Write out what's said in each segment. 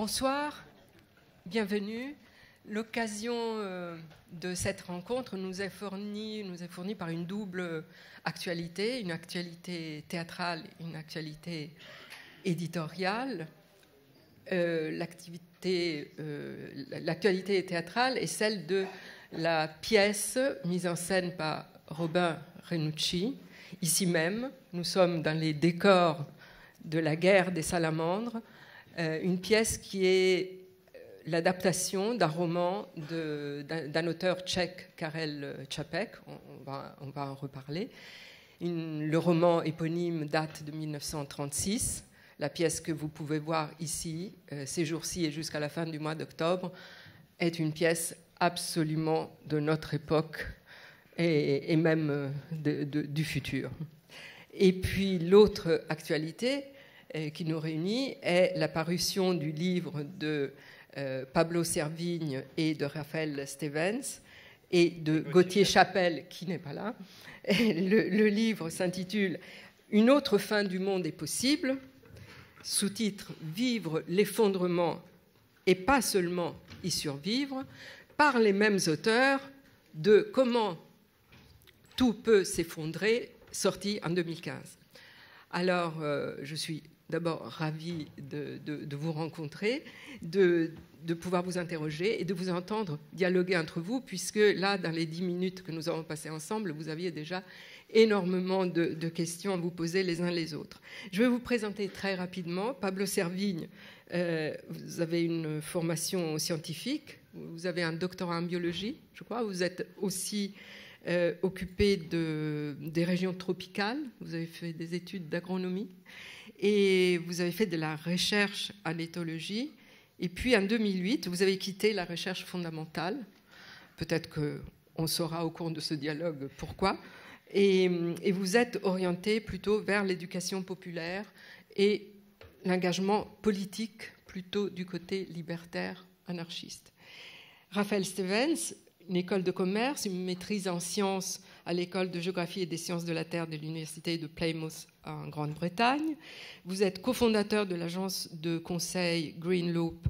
Bonsoir, bienvenue. L'occasion de cette rencontre nous est fournie par une double actualité, une actualité théâtrale, une actualité éditoriale. L'actualité théâtrale est celle de la pièce mise en scène par Robin Renucci. Ici même, nous sommes dans les décors de la guerre des salamandres, une pièce qui est l'adaptation d'un roman d'un auteur tchèque, Karel Čapek. On va en reparler. Le roman éponyme date de 1936. La pièce que vous pouvez voir ici, ces jours-ci et jusqu'à la fin du mois d'octobre, est une pièce absolument de notre époque et même du futur. Et puis l'autre actualité qui nous réunit est la parution du livre de Pablo Servigne et de Raphaël Stevens et de Gauthier Chapelle, qui n'est pas là. Le livre s'intitule « Une autre fin du monde est possible », sous-titre « Vivre l'effondrement et pas seulement y survivre », par les mêmes auteurs de « Comment tout peut s'effondrer », sorti en 2015. Alors, je suis d'abord ravie de vous rencontrer, de pouvoir vous interroger et de vous entendre dialoguer entre vous, puisque là, dans les 10 minutes que nous avons passées ensemble, vous aviez déjà énormément de questions à vous poser les uns les autres. Je vais vous présenter très rapidement. Pablo Servigne, vous avez une formation scientifique, vous avez un doctorat en biologie, je crois, vous êtes aussi occupé des régions tropicales, vous avez fait des études d'agronomie et vous avez fait de la recherche en éthologie. Et puis en 2008, vous avez quitté la recherche fondamentale. Peut-être qu'on saura au cours de ce dialogue pourquoi. Et vous êtes orienté plutôt vers l'éducation populaire et l'engagement politique plutôt du côté libertaire anarchiste. Raphaël Stevens, une école de commerce, une maîtrise en sciences à l'école de géographie et des sciences de la Terre de l'université de Plymouth en Grande-Bretagne. Vous êtes cofondateur de l'agence de conseil Green Loop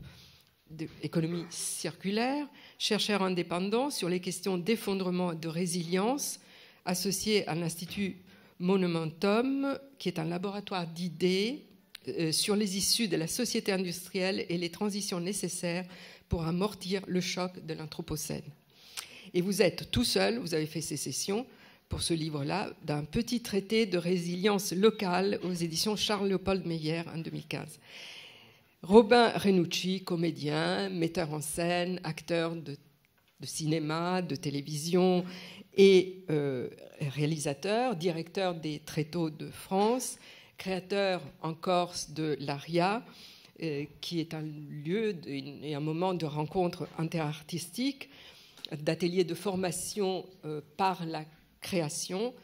d'économie circulaire, chercheur indépendant sur les questions d'effondrement et de résilience, associé à l'Institut Monumentum, qui est un laboratoire d'idées sur les issues de la société industrielle et les transitions nécessaires pour amortir le choc de l'Anthropocène. Et vous êtes tout seul, vous avez fait sécession pour ce livre-là, d'un petit traité de résilience locale aux éditions Charles-Léopold Meyer en 2015. Robin Renucci, comédien, metteur en scène, acteur de cinéma, de télévision et réalisateur, directeur des Tréteaux de France, créateur en Corse de l'ARIA, qui est un lieu et un moment de rencontre interartistique, d'ateliers de formation par la création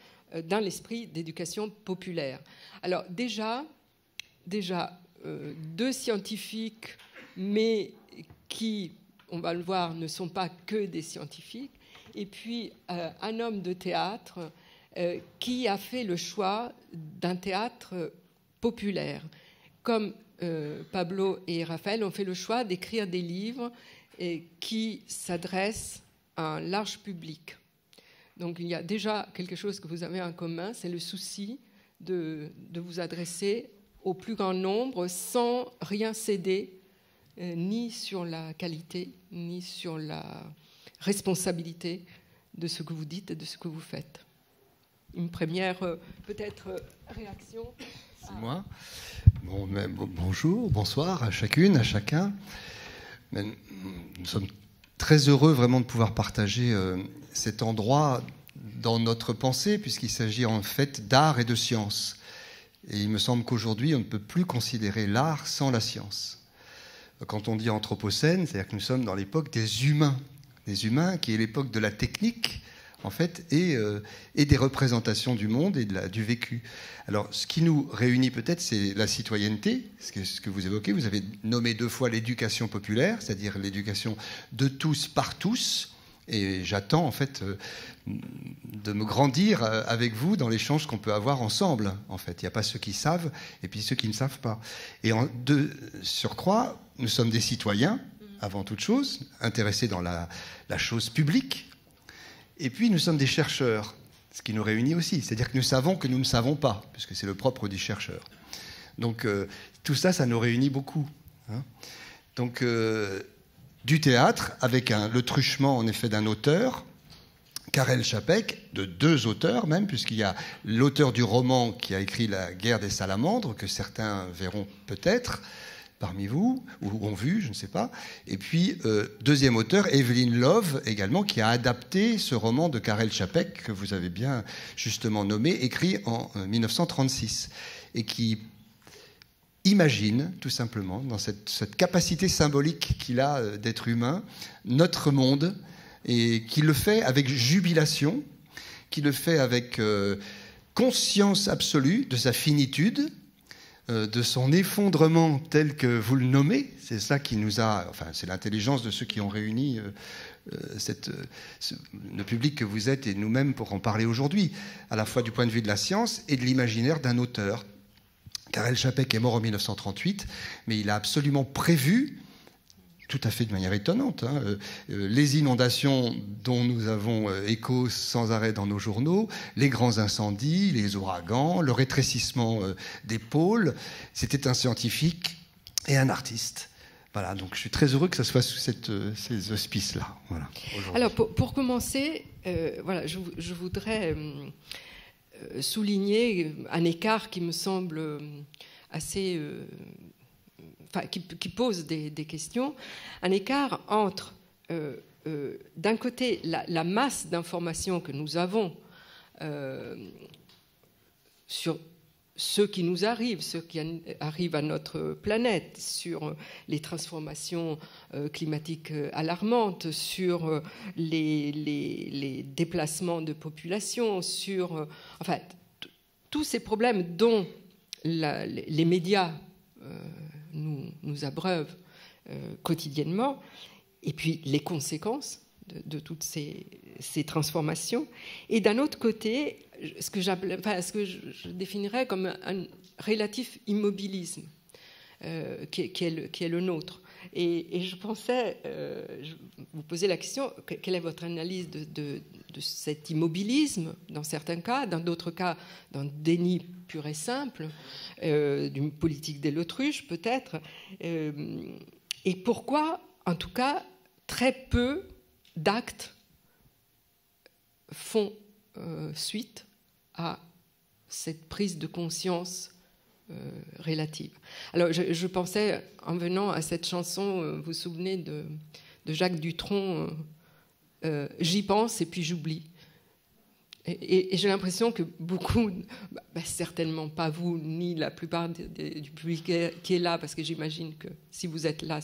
dans l'esprit d'éducation populaire. Alors déjà deux scientifiques, mais qui, on va le voir, ne sont pas que des scientifiques, et puis un homme de théâtre qui a fait le choix d'un théâtre populaire. Comme Pablo et Raphaël ont fait le choix d'écrire des livres qui s'adressent à un large public. Donc il y a déjà quelque chose que vous avez en commun, c'est le souci de vous adresser au plus grand nombre sans rien céder, ni sur la qualité, ni sur la responsabilité de ce que vous dites et de ce que vous faites. Une première, peut-être, réaction. C'est moi. Bonjour, bonsoir à chacune, à chacun. Nous sommes très heureux vraiment de pouvoir partager cet endroit dans notre pensée, puisqu'il s'agit en fait d'art et de science. Et il me semble qu'aujourd'hui, on ne peut plus considérer l'art sans la science. Quand on dit anthropocène, c'est-à-dire que nous sommes dans l'époque des humains qui est l'époque de la technique, en fait, et des représentations du monde et du vécu. Alors, ce qui nous réunit peut-être, c'est la citoyenneté, ce que vous évoquez. Vous avez nommé 2 fois l'éducation populaire, c'est-à-dire l'éducation de tous par tous, Et j'attends en fait de me grandir avec vous dans l'échange qu'on peut avoir ensemble. En fait, il n'y a pas ceux qui savent et puis ceux qui ne savent pas. Et de surcroît, nous sommes des citoyens avant toute chose, intéressés dans la chose publique. Et puis nous sommes des chercheurs, ce qui nous réunit aussi. C'est-à-dire que nous savons que nous ne savons pas, puisque c'est le propre du chercheur. Donc tout ça, ça nous réunit beaucoup. Hein. Donc du théâtre, avec le truchement en effet d'un auteur, Karel Čapek, de 2 auteurs même, puisqu'il y a l'auteur du roman qui a écrit La guerre des salamandres, que certains verront peut-être parmi vous, ou ont vu, je ne sais pas. Et puis, deuxième auteur, Evelyn Love, également, qui a adapté ce roman de Karel Čapek, que vous avez bien justement nommé, écrit en 1936, et qui imagine, tout simplement, dans cette capacité symbolique qu'il a d'être humain, notre monde, et qui le fait avec jubilation, qui le fait avec conscience absolue de sa finitude, de son effondrement tel que vous le nommez. C'est ça qui nous a... Enfin, c'est l'intelligence de ceux qui ont réuni le public que vous êtes et nous-mêmes pour en parler aujourd'hui, à la fois du point de vue de la science et de l'imaginaire d'un auteur. Karel Čapek est mort en 1938, mais il a absolument prévu, tout à fait de manière étonnante, les inondations dont nous avons écho sans arrêt dans nos journaux, les grands incendies, les ouragans, le rétrécissement des pôles. C'était un scientifique et un artiste. Voilà, donc je suis très heureux que ça soit sous ces auspices-là. Voilà, alors, pour commencer, voilà, je voudrais souligner un écart qui me semble assez... qui pose des questions, un écart entre, d'un côté, la masse d'informations que nous avons sur ce qui nous arrive, ce qui arrive à notre planète, sur les transformations climatiques alarmantes, sur les déplacements de population, sur enfin, tous ces problèmes dont les médias nous abreuvent quotidiennement, et puis les conséquences de toutes ces transformations. Et d'un autre côté, ce que je définirais comme un relatif immobilisme qui est le nôtre. Et je pensais, vous poser la question, quelle est votre analyse de cet immobilisme, dans certains cas, dans d'autres cas, d'un déni pur et simple, d'une politique de l'autruche peut-être, et pourquoi, en tout cas, très peu d'actes font suite à cette prise de conscience relative. Alors, je pensais, en venant à cette chanson, vous vous souvenez de Jacques Dutronc, j'y pense et puis j'oublie. Et j'ai l'impression que beaucoup, certainement pas vous, ni la plupart du public qui est là, parce que j'imagine que si vous êtes là,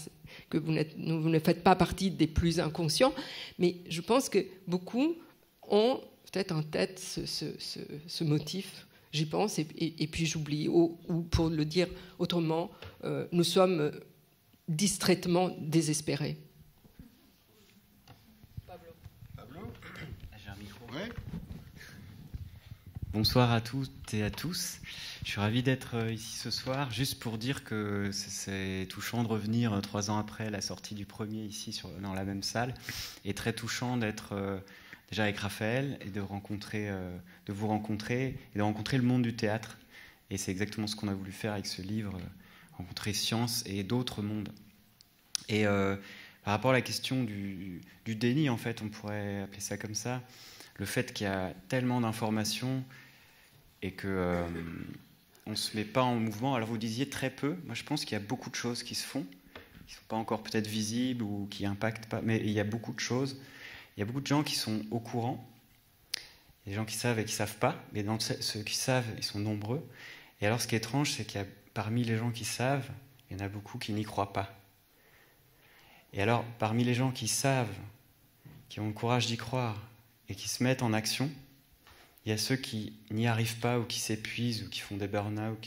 que vous ne faites pas partie des plus inconscients, mais je pense que beaucoup ont peut-être en tête ce motif. J'y pense et puis j'oublie. Ou pour le dire autrement, nous sommes distraitement désespérés. Pablo, j'ai un micro. Ouais. Bonsoir à toutes et à tous. Je suis ravi d'être ici ce soir, juste pour dire que c'est touchant de revenir 3 ans après la sortie du premier ici dans la même salle, et très touchant d'être déjà avec Raphaël et de vous rencontrer et de rencontrer le monde du théâtre. Et c'est exactement ce qu'on a voulu faire avec ce livre, rencontrer science et d'autres mondes. Et par rapport à la question du déni, en fait, on pourrait appeler ça comme ça, le fait qu'il y a tellement d'informations et qu'on ne se met pas en mouvement. Alors vous disiez très peu, moi je pense qu'il y a beaucoup de choses qui se font, qui ne sont pas encore peut-être visibles ou qui n'impactent pas, mais il y a beaucoup de choses. Il y a beaucoup de gens qui sont au courant, il y a des gens qui savent et qui ne savent pas, mais dans ceux qui savent, ils sont nombreux. Et alors ce qui est étrange, c'est qu'il y a parmi les gens qui savent, il y en a beaucoup qui n'y croient pas. Et alors parmi les gens qui savent, qui ont le courage d'y croire et qui se mettent en action, il y a ceux qui n'y arrivent pas ou qui s'épuisent ou qui font des burn-out,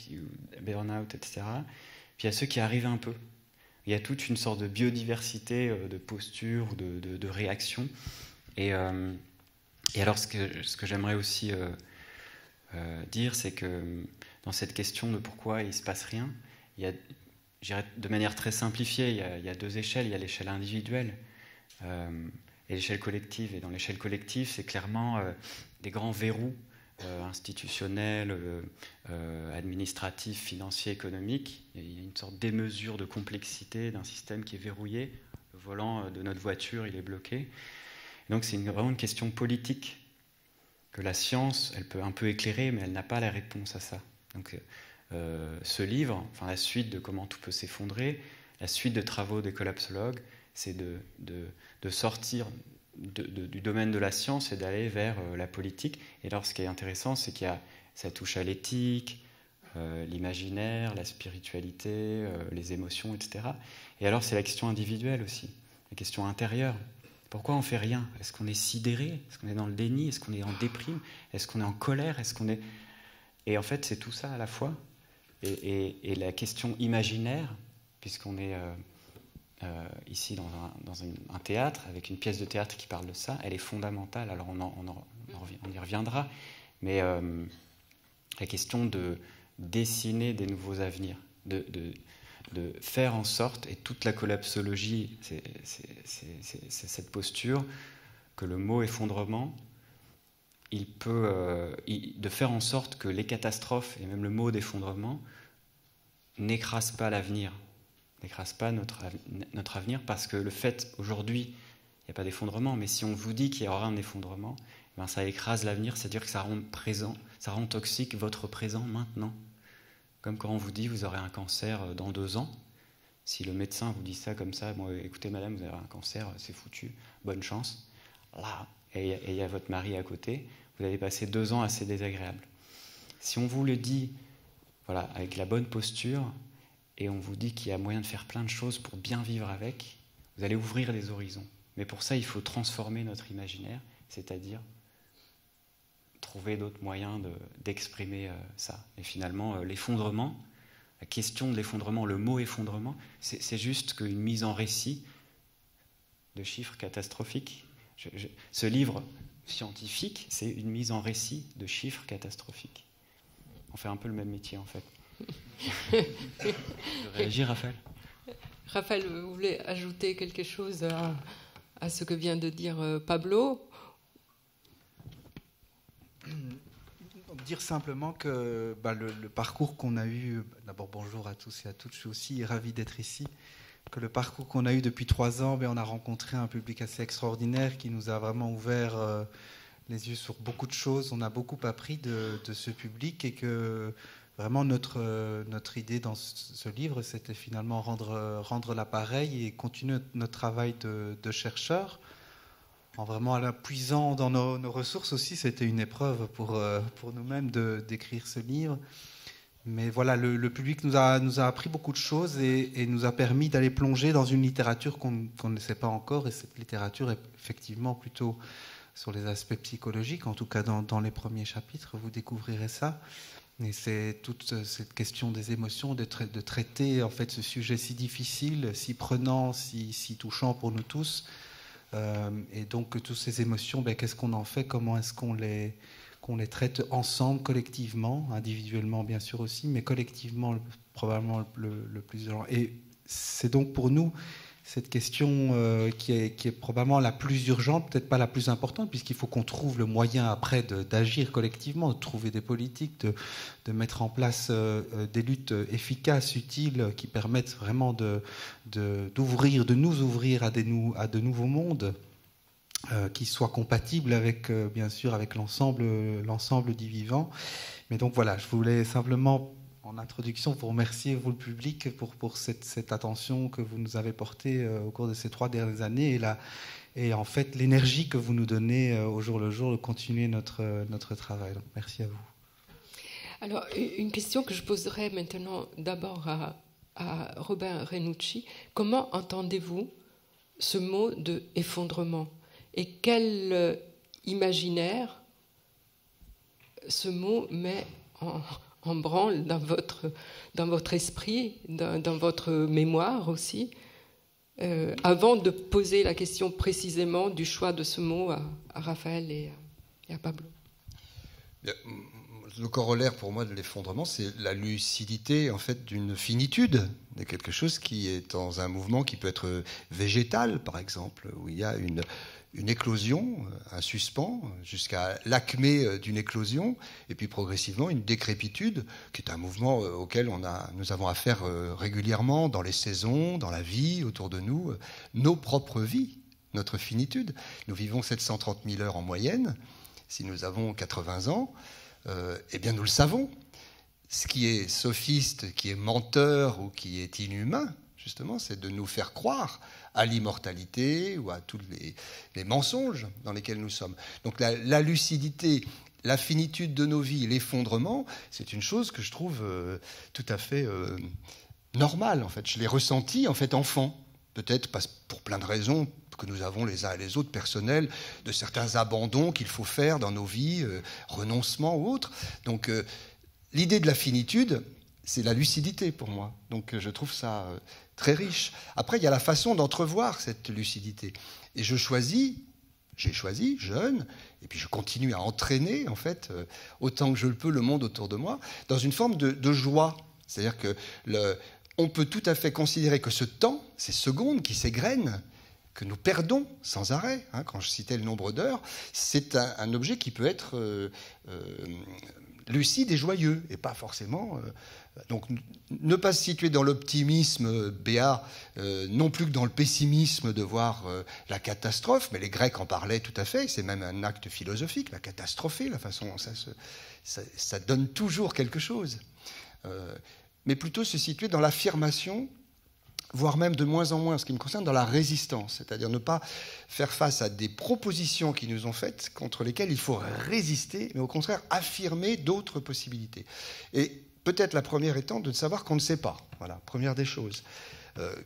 etc. Puis il y a ceux qui arrivent un peu. Il y a toute une sorte de biodiversité de posture, de réaction. Et alors, ce que j'aimerais aussi dire, c'est que dans cette question de pourquoi il ne se passe rien, il y a, je dirais, de manière très simplifiée, il y a deux échelles. Il y a l'échelle individuelle et l'échelle collective. Et dans l'échelle collective, c'est clairement des grands verrous institutionnels, administratifs, financiers, économiques. Il y a une sorte démesure de complexité d'un système qui est verrouillé. Le volant de notre voiture, il est bloqué. Et donc c'est vraiment une question politique que la science, elle peut un peu éclairer, mais elle n'a pas la réponse à ça. Donc ce livre, enfin la suite de comment tout peut s'effondrer, la suite de travaux des collapsologues, c'est de sortir du domaine de la science et d'aller vers la politique. Et alors ce qui est intéressant, c'est ça touche à l'éthique, l'imaginaire, la spiritualité, les émotions, etc. Et alors c'est la question individuelle aussi, la question intérieure. Pourquoi on ne fait rien? Est-ce qu'on est sidéré? Est-ce qu'on est dans le déni? Est-ce qu'on est en déprime? Est-ce qu'on est en colère? Et en fait, c'est tout ça à la fois. Et la question imaginaire, puisqu'on est ici dans un théâtre, avec une pièce de théâtre qui parle de ça, elle est fondamentale. Alors on y reviendra. Mais la question de dessiner des nouveaux avenirs, de faire en sorte, et toute la collapsologie, c'est cette posture, que le mot effondrement, il peut de faire en sorte que les catastrophes, et même le mot d'effondrement, n'écrasent pas l'avenir, n'écrasent pas notre avenir, parce que le fait, aujourd'hui, il n'y a pas d'effondrement, mais si on vous dit qu'il y aura un effondrement, ben ça écrase l'avenir, c'est-à-dire que ça rend présent, ça rend toxique votre présent maintenant. Comme quand on vous dit vous aurez un cancer dans 2 ans, si le médecin vous dit ça comme ça, bon, écoutez madame, vous avez un cancer, c'est foutu, bonne chance. Là, et il y a votre mari à côté, vous allez passer 2 ans assez désagréables. Si on vous le dit, voilà, avec la bonne posture, et on vous dit qu'il y a moyen de faire plein de choses pour bien vivre avec, vous allez ouvrir les horizons. Mais pour ça, il faut transformer notre imaginaire, c'est-à-dire trouver d'autres moyens d'exprimer ça. Et finalement, l'effondrement, la question de l'effondrement, le mot effondrement, c'est juste qu'une mise en récit de chiffres catastrophiques. Ce livre scientifique, c'est une mise en récit de chiffres catastrophiques. On fait un peu le même métier, en fait. De réagir, Raphaël? Raphaël, vous voulez ajouter quelque chose à ce que vient de dire Pablo? Dire simplement que le parcours qu'on a eu, d'abord bonjour à tous et à toutes, je suis aussi ravi d'être ici, que le parcours qu'on a eu depuis 3 ans, on a rencontré un public assez extraordinaire qui nous a vraiment ouvert les yeux sur beaucoup de choses. On a beaucoup appris de ce public, et que vraiment notre idée dans ce livre, c'était finalement rendre l'appareil et continuer notre travail de chercheurs, en vraiment puisant dans nos ressources aussi. C'était une épreuve pour nous-mêmes d'écrire ce livre. Mais voilà, le public nous a appris beaucoup de choses et nous a permis d'aller plonger dans une littérature qu'on ne sait pas encore. Et cette littérature est effectivement plutôt sur les aspects psychologiques, en tout cas dans les premiers chapitres, vous découvrirez ça. Et c'est toute cette question des émotions, de traiter en fait ce sujet si difficile, si prenant, si touchant pour nous tous. Et donc toutes ces émotions, qu'est-ce qu'on en fait? Comment est-ce qu'on les traite ensemble, collectivement, individuellement bien sûr aussi, mais collectivement probablement le plus urgent. Et c'est donc pour nous cette question qui est probablement la plus urgente, peut-être pas la plus importante, puisqu'il faut qu'on trouve le moyen après d'agir collectivement, de trouver des politiques, de mettre en place des luttes efficaces, utiles, qui permettent vraiment de nous ouvrir à de nouveaux mondes qui soient compatibles avec, bien sûr, avec l'ensemble du vivant. Mais donc voilà, je voulais simplement, en introduction, vous remercier, vous le public, pour cette attention que vous nous avez portée au cours de ces 3 dernières années, et en fait l'énergie que vous nous donnez au jour le jour de continuer notre travail. Donc, merci à vous. Alors, une question que je poserai maintenant d'abord à Robin Renucci. Comment entendez-vous ce mot de effondrement? Et quel imaginaire ce mot met en branle dans votre esprit, dans votre mémoire aussi? avant de poser la question précisément du choix de ce mot à Raphaël et à Pablo. Le corollaire pour moi de l'effondrement, c'est la lucidité en fait d'une finitude, de quelque chose qui est dans un mouvement qui peut être végétal, par exemple, où il y a une éclosion, un suspens, jusqu'à l'acmé d'une éclosion, et puis progressivement une décrépitude, qui est un mouvement auquel nous avons affaire régulièrement dans les saisons, dans la vie, autour de nous, nos propres vies, notre finitude. Nous vivons 730 000 heures en moyenne. Si nous avons 80 ans, eh bien nous le savons. Ce qui est sophiste, qui est menteur ou qui est inhumain, justement, c'est de nous faire croire à l'immortalité ou à tous les mensonges dans lesquels nous sommes. Donc la lucidité, la finitude de nos vies, l'effondrement, c'est une chose que je trouve tout à fait normale. En fait, je l'ai ressenti en fait enfant, peut-être pour plein de raisons que nous avons les uns et les autres personnels, de certains abandons qu'il faut faire dans nos vies, renoncements ou autres. Donc l'idée de la finitude, c'est la lucidité pour moi. Donc je trouve ça très riche. Après, il y a la façon d'entrevoir cette lucidité. Et j'ai choisi, jeune, et puis je continue à entraîner, en fait, autant que je le peux, le monde autour de moi, dans une forme de joie. C'est-à-dire que on peut tout à fait considérer que ce temps, ces secondes qui s'égrènent, que nous perdons sans arrêt, quand je citais le nombre d'heures, c'est un objet qui peut être lucide et joyeux, et pas forcément... donc ne pas se situer dans l'optimisme béat, non plus que dans le pessimisme de voir la catastrophe, mais les Grecs en parlaient tout à fait, c'est même un acte philosophique, la catastrophe, la façon dont ça donne toujours quelque chose. Mais plutôt se situer dans l'affirmation, voire même de moins en moins, ce qui me concerne, dans la résistance, c'est-à-dire ne pas faire face à des propositions qui nous ont faites, contre lesquelles il faut résister, mais au contraire affirmer d'autres possibilités. Et peut-être la première étant de savoir qu'on ne sait pas, voilà, première des choses,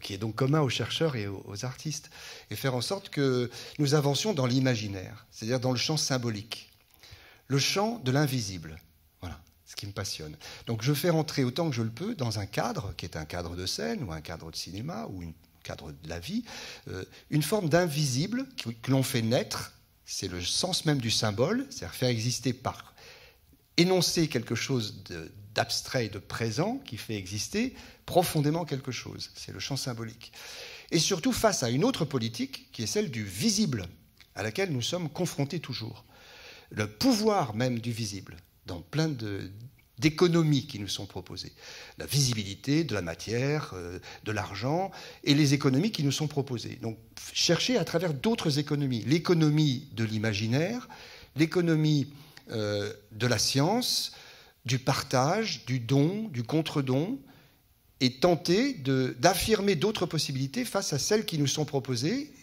qui est donc commun aux chercheurs et aux artistes, et faire en sorte que nous avancions dans l'imaginaire, c'est-à-dire dans le champ symbolique, le champ de l'invisible. Ce qui me passionne. Donc je fais rentrer autant que je le peux dans un cadre, qui est un cadre de scène, ou un cadre de cinéma, ou un cadre de la vie, une forme d'invisible que l'on fait naître, c'est le sens même du symbole, c'est-à-dire faire exister par énoncer quelque chose d'abstrait et de présent, qui fait exister profondément quelque chose. C'est le champ symbolique. Et surtout face à une autre politique, qui est celle du visible, à laquelle nous sommes confrontés toujours. Le pouvoir même du visible, dans plein d'économies qui nous sont proposées. La visibilité de la matière, de l'argent, et les économies qui nous sont proposées. Donc, chercher à travers d'autres économies. L'économie de l'imaginaire, l'économie de la science, du partage, du don, du contre-don, et tenter d'affirmer d'autres possibilités face à celles qui nous sont proposées,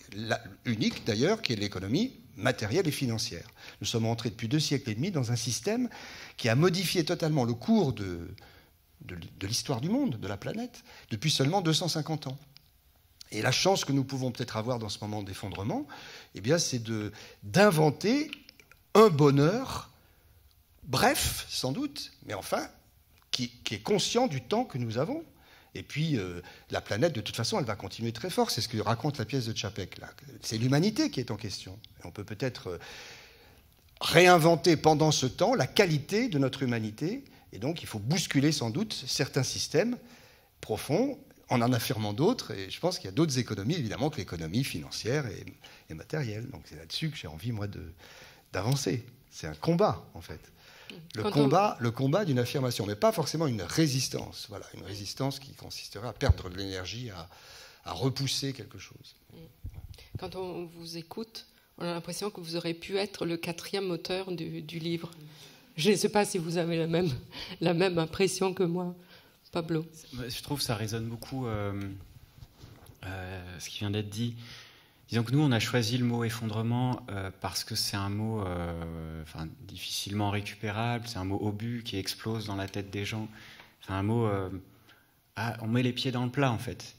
unique d'ailleurs, qui est l'économie matérielle et financière. Nous sommes entrés depuis 2 siècles et demi dans un système qui a modifié totalement le cours de l'histoire du monde, de la planète, depuis seulement 250 ans. Et la chance que nous pouvons peut-être avoir dans ce moment d'effondrement, eh bien, c'est d'inventer un bonheur, bref, sans doute, mais enfin, qui est conscient du temps que nous avons. Et puis, la planète, de toute façon, elle va continuer très fort. C'est ce que raconte la pièce de Čapek. C'est l'humanité qui est en question. Et on peut peut-être réinventer pendant ce temps la qualité de notre humanité. Et donc, il faut bousculer sans doute certains systèmes profonds en affirmant d'autres. Et je pense qu'il y a d'autres économies, évidemment, que l'économie financière et matérielle. Donc, c'est là-dessus que j'ai envie, moi, d'avancer. C'est un combat, en fait. Le combat d'une affirmation, mais pas forcément une résistance. Voilà, une résistance qui consisterait à perdre de l'énergie, à repousser quelque chose. Quand on vous écoute, on a l'impression que vous aurez pu être le 4e auteur du livre. Je ne sais pas si vous avez la même impression que moi, Pablo. Je trouve que ça résonne beaucoup, ce qui vient d'être dit. Disons que nous, on a choisi le mot effondrement parce que c'est un mot difficilement récupérable, c'est un mot obus qui explose dans la tête des gens. C'est un mot... on met les pieds dans le plat, en fait.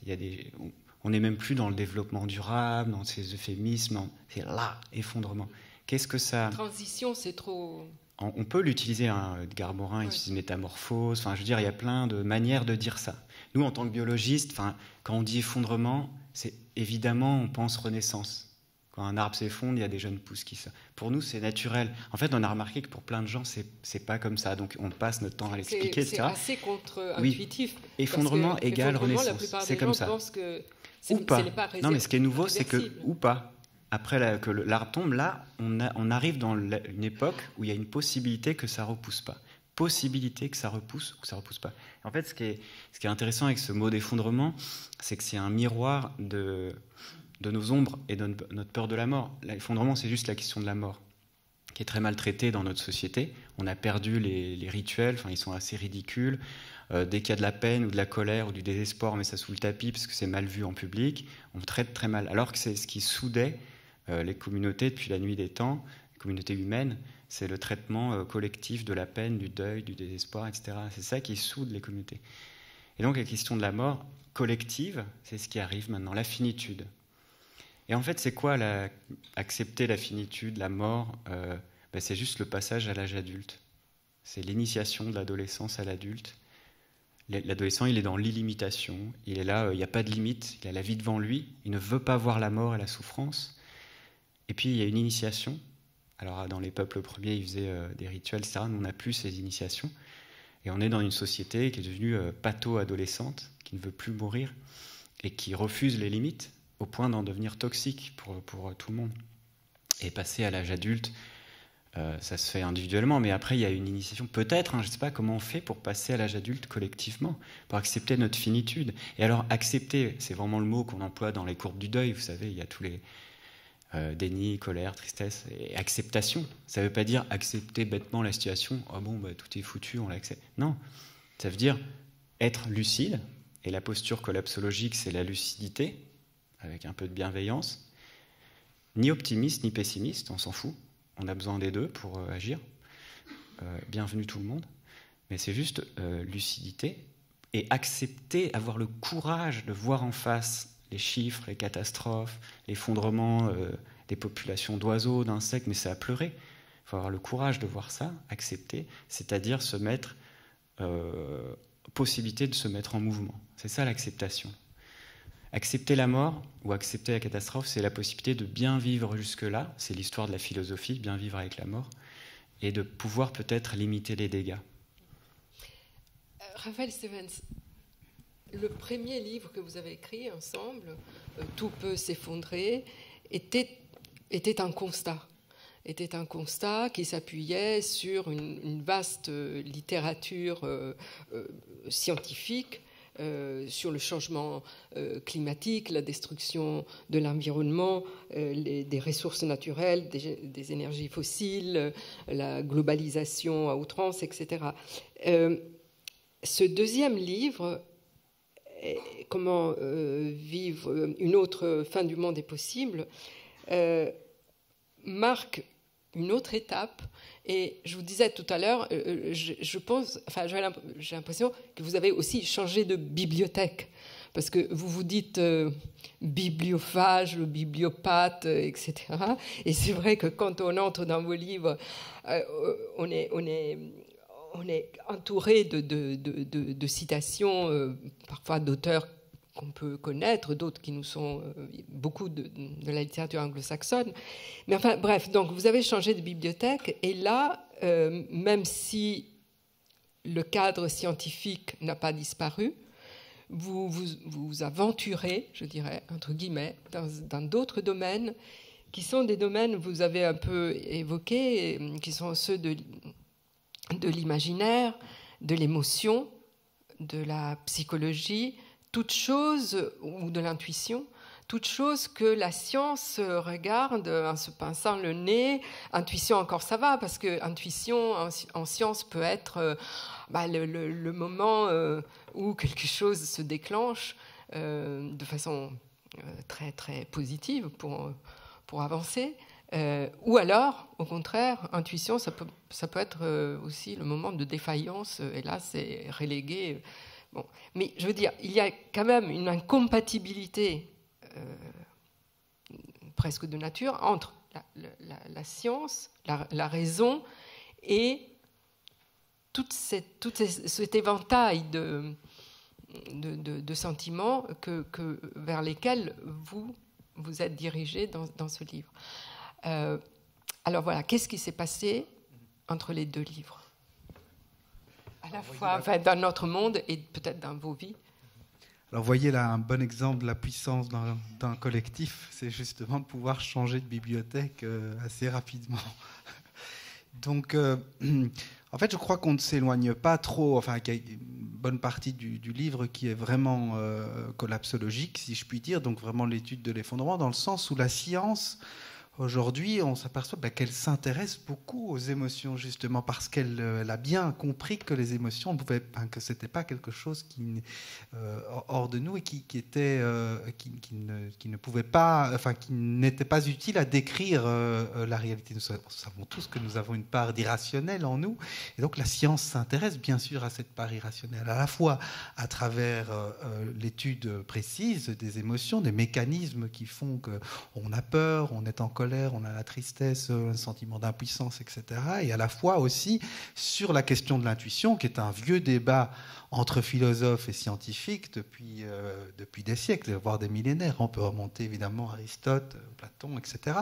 On n'est même plus dans le développement durable, dans ces euphémismes. C'est là, effondrement. Qu'est-ce que ça... Transition, c'est trop... On peut l'utiliser, Edgar Morin utilise métamorphose. Enfin, je veux dire, il y a plein de manières de dire ça. Nous, en tant que biologistes, quand on dit effondrement, c'est évidemment, on pense renaissance. Quand un arbre s'effondre, il y a des jeunes pousses qui sortent. Pour nous, c'est naturel. En fait, on a remarqué que pour plein de gens, c'est pas comme ça. Donc, on passe notre temps à l'expliquer, etc. C'est assez contre-intuitif. Oui. Effondrement égale renaissance. C'est comme ça. Ou pas. Non, mais ce qui est nouveau, c'est que ou pas. Après que l'arbre tombe, là, on arrive dans une époque où il y a une possibilité que ça repousse pas. Possibilité que ça repousse ou que ça repousse pas. En fait, ce qui est intéressant avec ce mot d'effondrement, c'est que c'est un miroir de nos ombres et de notre peur de la mort. L'effondrement, c'est juste la question de la mort, qui est très mal traitée dans notre société. On a perdu les rituels, ils sont assez ridicules. Dès qu'il y a de la peine ou de la colère ou du désespoir, on met ça sous le tapis parce que c'est mal vu en public. On traite très mal. Alors que c'est ce qui soudait les communautés depuis la nuit des temps, les communautés humaines, c'est le traitement collectif de la peine, du deuil, du désespoir, etc. C'est ça qui soude les communautés. Et donc la question de la mort collective, c'est ce qui arrive maintenant, la finitude. Et en fait, c'est quoi accepter la finitude, la mort c'est juste le passage à l'âge adulte. C'est l'initiation de l'adolescence à l'adulte. L'adolescent, il est dans l'illimitation. Il est là, il n'y a pas de limite. Il a la vie devant lui. Il ne veut pas voir la mort et la souffrance. Et puis, il y a une initiation. Alors, dans les peuples premiers, ils faisaient des rituels, etc. Nous, on n'a plus ces initiations. Et on est dans une société qui est devenue patho-adolescente, qui ne veut plus mourir et qui refuse les limites, au point d'en devenir toxique pour tout le monde. Et passer à l'âge adulte, ça se fait individuellement, mais après il y a une initiation, peut-être, je ne sais pas comment on fait pour passer à l'âge adulte collectivement, pour accepter notre finitude. Et alors accepter, c'est vraiment le mot qu'on emploie dans les courbes du deuil, vous savez, il y a tous les déni, colère, tristesse, et acceptation. Ça ne veut pas dire accepter bêtement la situation, tout est foutu, on l'accepte. Non, ça veut dire être lucide, et la posture collapsologique, c'est la lucidité, avec un peu de bienveillance, ni optimiste ni pessimiste, on s'en fout, on a besoin des deux pour agir, bienvenue tout le monde, mais c'est juste lucidité, et accepter, avoir le courage de voir en face les chiffres, les catastrophes, l'effondrement des populations d'oiseaux, d'insectes, mais c'est à pleurer, il faut avoir le courage de voir ça, accepter, c'est-à-dire se mettre, possibilité de se mettre en mouvement, c'est ça l'acceptation. Accepter la mort ou accepter la catastrophe, c'est la possibilité de bien vivre jusque-là. C'est l'histoire de la philosophie, bien vivre avec la mort, et de pouvoir peut-être limiter les dégâts. Raphaël Stevens, le premier livre que vous avez écrit ensemble, Tout peut s'effondrer, était un constat. Était un constat qui s'appuyait sur une vaste littérature scientifique sur le changement climatique, la destruction de l'environnement, des ressources naturelles, des énergies fossiles, la globalisation à outrance, etc. Ce deuxième livre, Comment vivre une autre fin du monde est possible, marque une autre étape. Et je vous disais tout à l'heure, je pense, j'ai l'impression que vous avez aussi changé de bibliothèque, parce que vous vous dites bibliophage, bibliopathe, etc. Et c'est vrai que quand on entre dans vos livres, on est entouré de citations, parfois d'auteurs qu'on peut connaître, d'autres qui nous sont beaucoup de la littérature anglo-saxonne. Mais enfin, bref, donc vous avez changé de bibliothèque, et là, même si le cadre scientifique n'a pas disparu, vous vous aventurez, je dirais, entre guillemets, dans d'autres domaines, qui sont des domaines, vous avez un peu évoqué, qui sont ceux de l'imaginaire, de l'émotion, de la psychologie, toute chose, ou de l'intuition, toute chose que la science regarde en se pinçant le nez. Intuition, encore ça va, parce que intuition en science peut être le moment où quelque chose se déclenche de façon très, très positive pour avancer. Ou alors, au contraire, intuition, ça peut être aussi le moment de défaillance, et là, c'est relégué. Bon. Mais je veux dire, il y a quand même une incompatibilité presque de nature entre la science, la raison, et tout cet éventail de sentiments vers lesquels vous êtes dirigé dans ce livre. Alors voilà, qu'est-ce qui s'est passé entre les deux livres ? À la fois dans notre monde et peut-être dans vos vies. Alors vous voyez là un bon exemple de la puissance d'un collectif, c'est justement de pouvoir changer de bibliothèque assez rapidement. Donc en fait je crois qu'on ne s'éloigne pas trop, enfin qu'il y a une bonne partie du livre qui est vraiment collapsologique si je puis dire, donc vraiment l'étude de l'effondrement dans le sens où la science aujourd'hui, on s'aperçoit qu'elle s'intéresse beaucoup aux émotions, justement, parce qu'elle a bien compris que les émotions, que ce n'était pas quelque chose qui hors de nous et qui ne pouvait pas, enfin, qui n'était pas utile à décrire la réalité. Nous savons tous que nous avons une part d'irrationnel en nous, et donc la science s'intéresse bien sûr à cette part irrationnelle, à la fois à travers l'étude précise des émotions, des mécanismes qui font qu'on a peur, on est en colère, on a la tristesse, un sentiment d'impuissance, etc. Et à la fois aussi sur la question de l'intuition, qui est un vieux débat entre philosophes et scientifiques depuis des siècles, voire des millénaires. On peut remonter évidemment Aristote, Platon, etc.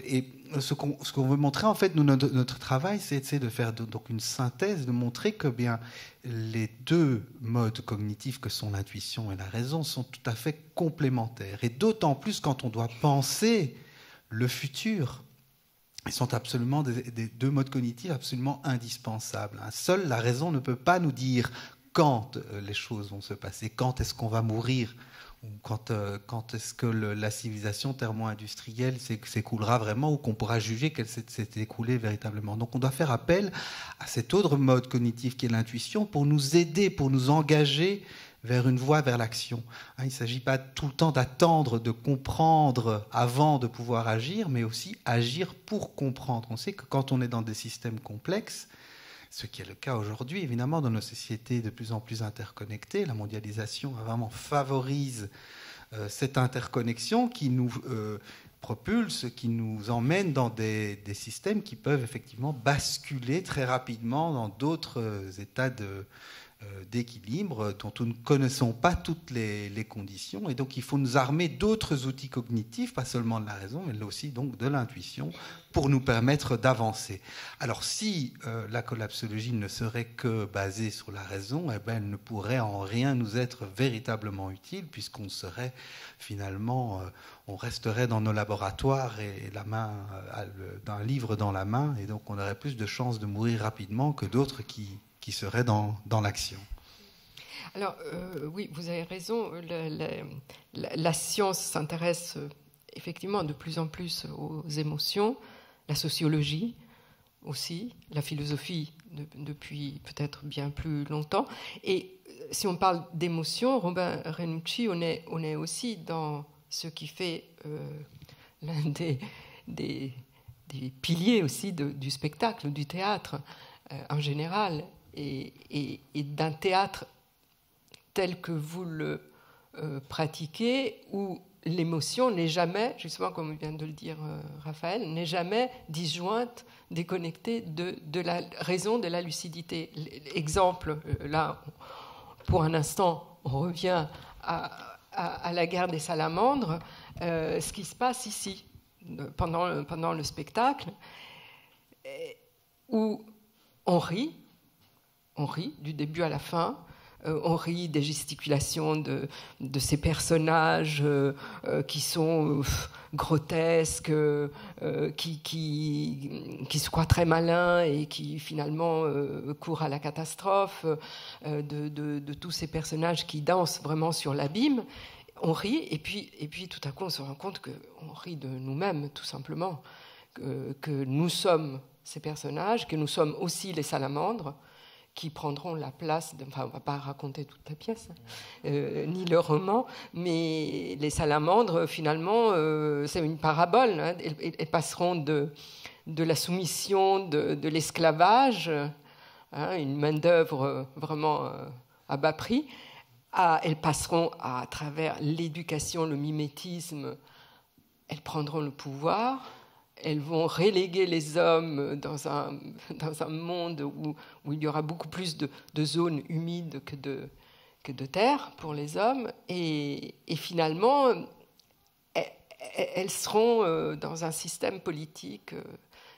Et ce qu'on veut montrer, en fait, notre travail, c'est de faire donc une synthèse, de montrer que bien les deux modes cognitifs que sont l'intuition et la raison sont tout à fait complémentaires. Et d'autant plus quand on doit penser le futur. Ils sont absolument des deux modes cognitifs absolument indispensables. Seule la raison ne peut pas nous dire quand les choses vont se passer, quand est-ce qu'on va mourir, ou quand est-ce que la civilisation thermo-industrielle s'écoulera vraiment, ou qu'on pourra juger qu'elle s'est écoulée véritablement. Donc on doit faire appel à cet autre mode cognitif qui est l'intuition pour nous aider, pour nous engager vers une voie, vers l'action. Il ne s'agit pas tout le temps d'attendre, de comprendre avant de pouvoir agir, mais aussi agir pour comprendre. On sait que quand on est dans des systèmes complexes, ce qui est le cas aujourd'hui, évidemment, dans nos sociétés de plus en plus interconnectées, la mondialisation vraiment favorise cette interconnexion qui nous propulse, qui nous emmène dans des systèmes qui peuvent effectivement basculer très rapidement dans d'autres états d'équilibre dont nous ne connaissons pas toutes les conditions, et donc il faut nous armer d'autres outils cognitifs, pas seulement de la raison, mais aussi donc de l'intuition, pour nous permettre d'avancer. Alors si la collapsologie ne serait que basée sur la raison, eh ben, elle ne pourrait en rien nous être véritablement utile, puisqu'on serait finalement, on resterait dans nos laboratoires et la main d'un livre dans la main, et donc on aurait plus de chances de mourir rapidement que d'autres qui seraient dans l'action. Alors, oui, vous avez raison. La science s'intéresse effectivement de plus en plus aux émotions, la sociologie aussi, la philosophie depuis peut-être bien plus longtemps. Et si on parle d'émotions, Robin Renucci, on est aussi dans ce qui fait l'un des piliers aussi du spectacle, du théâtre en général, et d'un théâtre tel que vous le pratiquez, où l'émotion n'est jamais, justement comme vient de le dire Raphaël, n'est jamais disjointe, déconnectée de la raison, de la lucidité. Exemple, là, pour un instant, on revient à la guerre des salamandres, ce qui se passe ici, pendant le spectacle, où on rit du début à la fin. On rit des gesticulations de ces personnages qui sont grotesques, qui se croient très malins et qui finalement courent à la catastrophe, de tous ces personnages qui dansent vraiment sur l'abîme. On rit et puis tout à coup on se rend compte qu'on rit de nous-mêmes tout simplement, que nous sommes ces personnages, que nous sommes aussi les salamandres, qui prendront la place, enfin on ne va pas raconter toute la pièce, ni le roman, mais les salamandres, finalement, c'est une parabole, hein, elles passeront de la soumission, de l'esclavage, hein, une main-d'œuvre vraiment à bas prix, elles passeront à travers l'éducation, le mimétisme, elles prendront le pouvoir. Elles vont reléguer les hommes dans un monde où il y aura beaucoup plus de zones humides que que de terre pour les hommes, et finalement, elles seront dans un système politique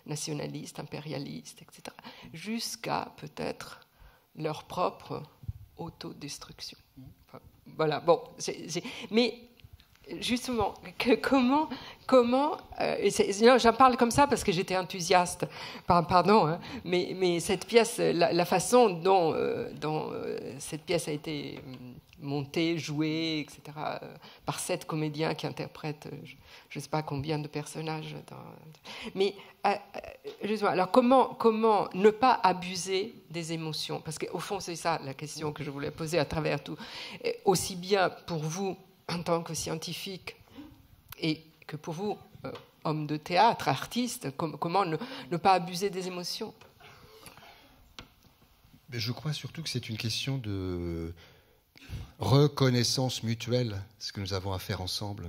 nationaliste, impérialiste, etc., jusqu'à peut-être leur propre autodestruction. Enfin, voilà, bon, mais justement, comment j'en parle comme ça parce que j'étais enthousiaste, pardon, hein, mais cette pièce, la façon dont cette pièce a été montée, jouée, etc., par 7 comédiens qui interprètent je ne sais pas combien de personnages. Mais justement, alors comment ne pas abuser des émotions? Parce qu'au fond, c'est ça la question que je voulais poser à travers tout. Aussi bien pour vous, en tant que scientifique, et que pour vous, homme de théâtre, artiste, comment ne pas abuser des émotions? Je crois surtout que c'est une question de reconnaissance mutuelle, ce que nous avons à faire ensemble,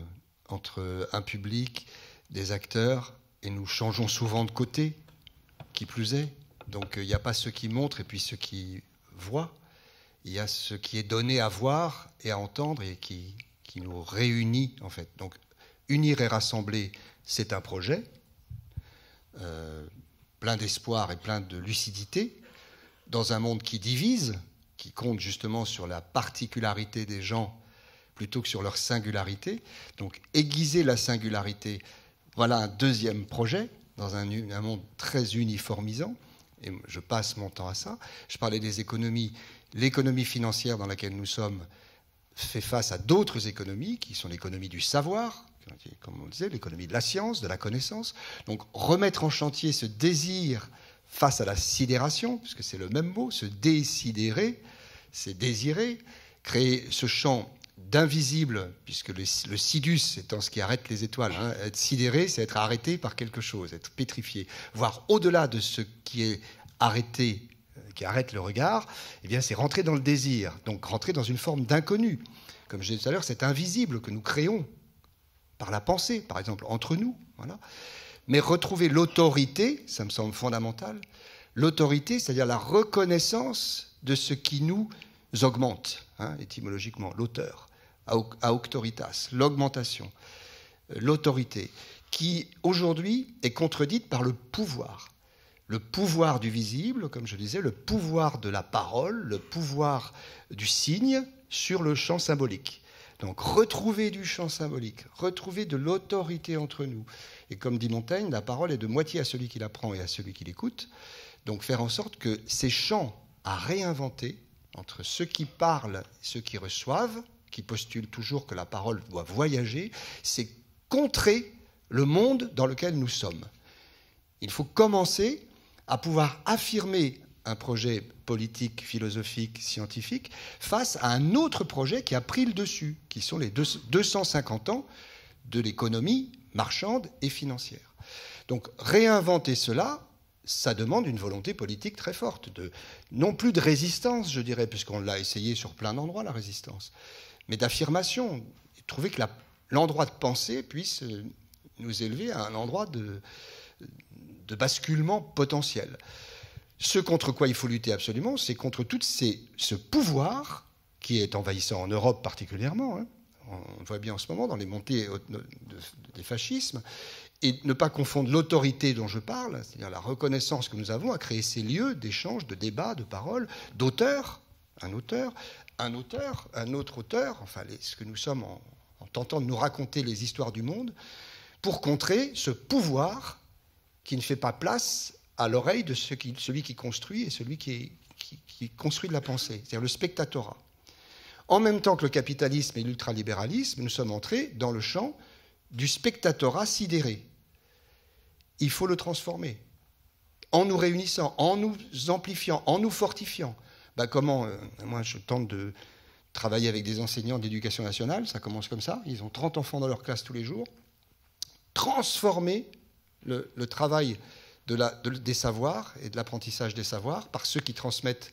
entre un public, des acteurs, et nous changeons souvent de côté, qui plus est. Donc il n'y a pas ceux qui montrent et puis ceux qui voient. Il y a ce qui est donné à voir et à entendre et qui nous réunit, en fait. Donc unir et rassembler, c'est un projet, plein d'espoir et plein de lucidité, dans un monde qui divise, qui compte justement sur la particularité des gens plutôt que sur leur singularité. Donc aiguiser la singularité, voilà un deuxième projet, dans un monde très uniformisant, et je passe mon temps à ça. Je parlais des économies. L'économie financière dans laquelle nous sommes fait face à d'autres économies, qui sont l'économie du savoir, comme on le disait, l'économie de la science, de la connaissance. Donc remettre en chantier ce désir face à la sidération, puisque c'est le même mot, se désidérer, c'est désirer, créer ce champ d'invisible, puisque le sidus étant ce qui arrête les étoiles, hein, être sidéré, c'est être arrêté par quelque chose, être pétrifié, voire au-delà de ce qui est arrêté, qui arrête le regard, eh bien c'est rentrer dans le désir, donc rentrer dans une forme d'inconnu. Comme je disais tout à l'heure, c'est invisible que nous créons par la pensée, par exemple, entre nous. Voilà. Mais retrouver l'autorité, ça me semble fondamental, l'autorité, c'est-à-dire la reconnaissance de ce qui nous augmente, hein, étymologiquement, l'auteur, auctoritas, l'augmentation, l'autorité, qui aujourd'hui est contredite par le pouvoir. Le pouvoir du visible, comme je disais, le pouvoir de la parole, le pouvoir du signe sur le champ symbolique. Donc retrouver du champ symbolique, retrouver de l'autorité entre nous. Et comme dit Montaigne, la parole est de moitié à celui qui la prend et à celui qui l'écoute. Donc faire en sorte que ces champs à réinventer entre ceux qui parlent et ceux qui reçoivent, qui postulent toujours que la parole doit voyager, c'est contrer le monde dans lequel nous sommes. Il faut commencer à pouvoir affirmer un projet politique, philosophique, scientifique, face à un autre projet qui a pris le dessus, qui sont les 250 ans de l'économie marchande et financière. Donc réinventer cela, ça demande une volonté politique très forte, non plus de résistance, je dirais, puisqu'on l'a essayé sur plein d'endroits, la résistance, mais d'affirmation, trouver que l'endroit de pensée puisse nous élever à un endroit de basculement potentiel. Ce contre quoi il faut lutter absolument, c'est contre tout ce pouvoir qui est envahissant en Europe particulièrement, hein. On le voit bien en ce moment dans les montées des fascismes, et ne pas confondre l'autorité dont je parle, c'est-à-dire la reconnaissance que nous avons à créer ces lieux d'échange, de débat, de parole, d'auteurs, un auteur, un autre auteur, enfin ce que nous sommes en tentant de nous raconter les histoires du monde, pour contrer ce pouvoir qui ne fait pas place à l'oreille de celui qui construit et celui qui construit de la pensée, c'est-à-dire le spectatorat. En même temps que le capitalisme et l'ultralibéralisme, nous sommes entrés dans le champ du spectatorat sidéré. Il faut le transformer, en nous réunissant, en nous amplifiant, en nous fortifiant. Moi, je tente de travailler avec des enseignants d'éducation nationale, ça commence comme ça, ils ont 30 enfants dans leur classe tous les jours. Transformer le travail des savoirs et de l'apprentissage des savoirs par ceux qui transmettent,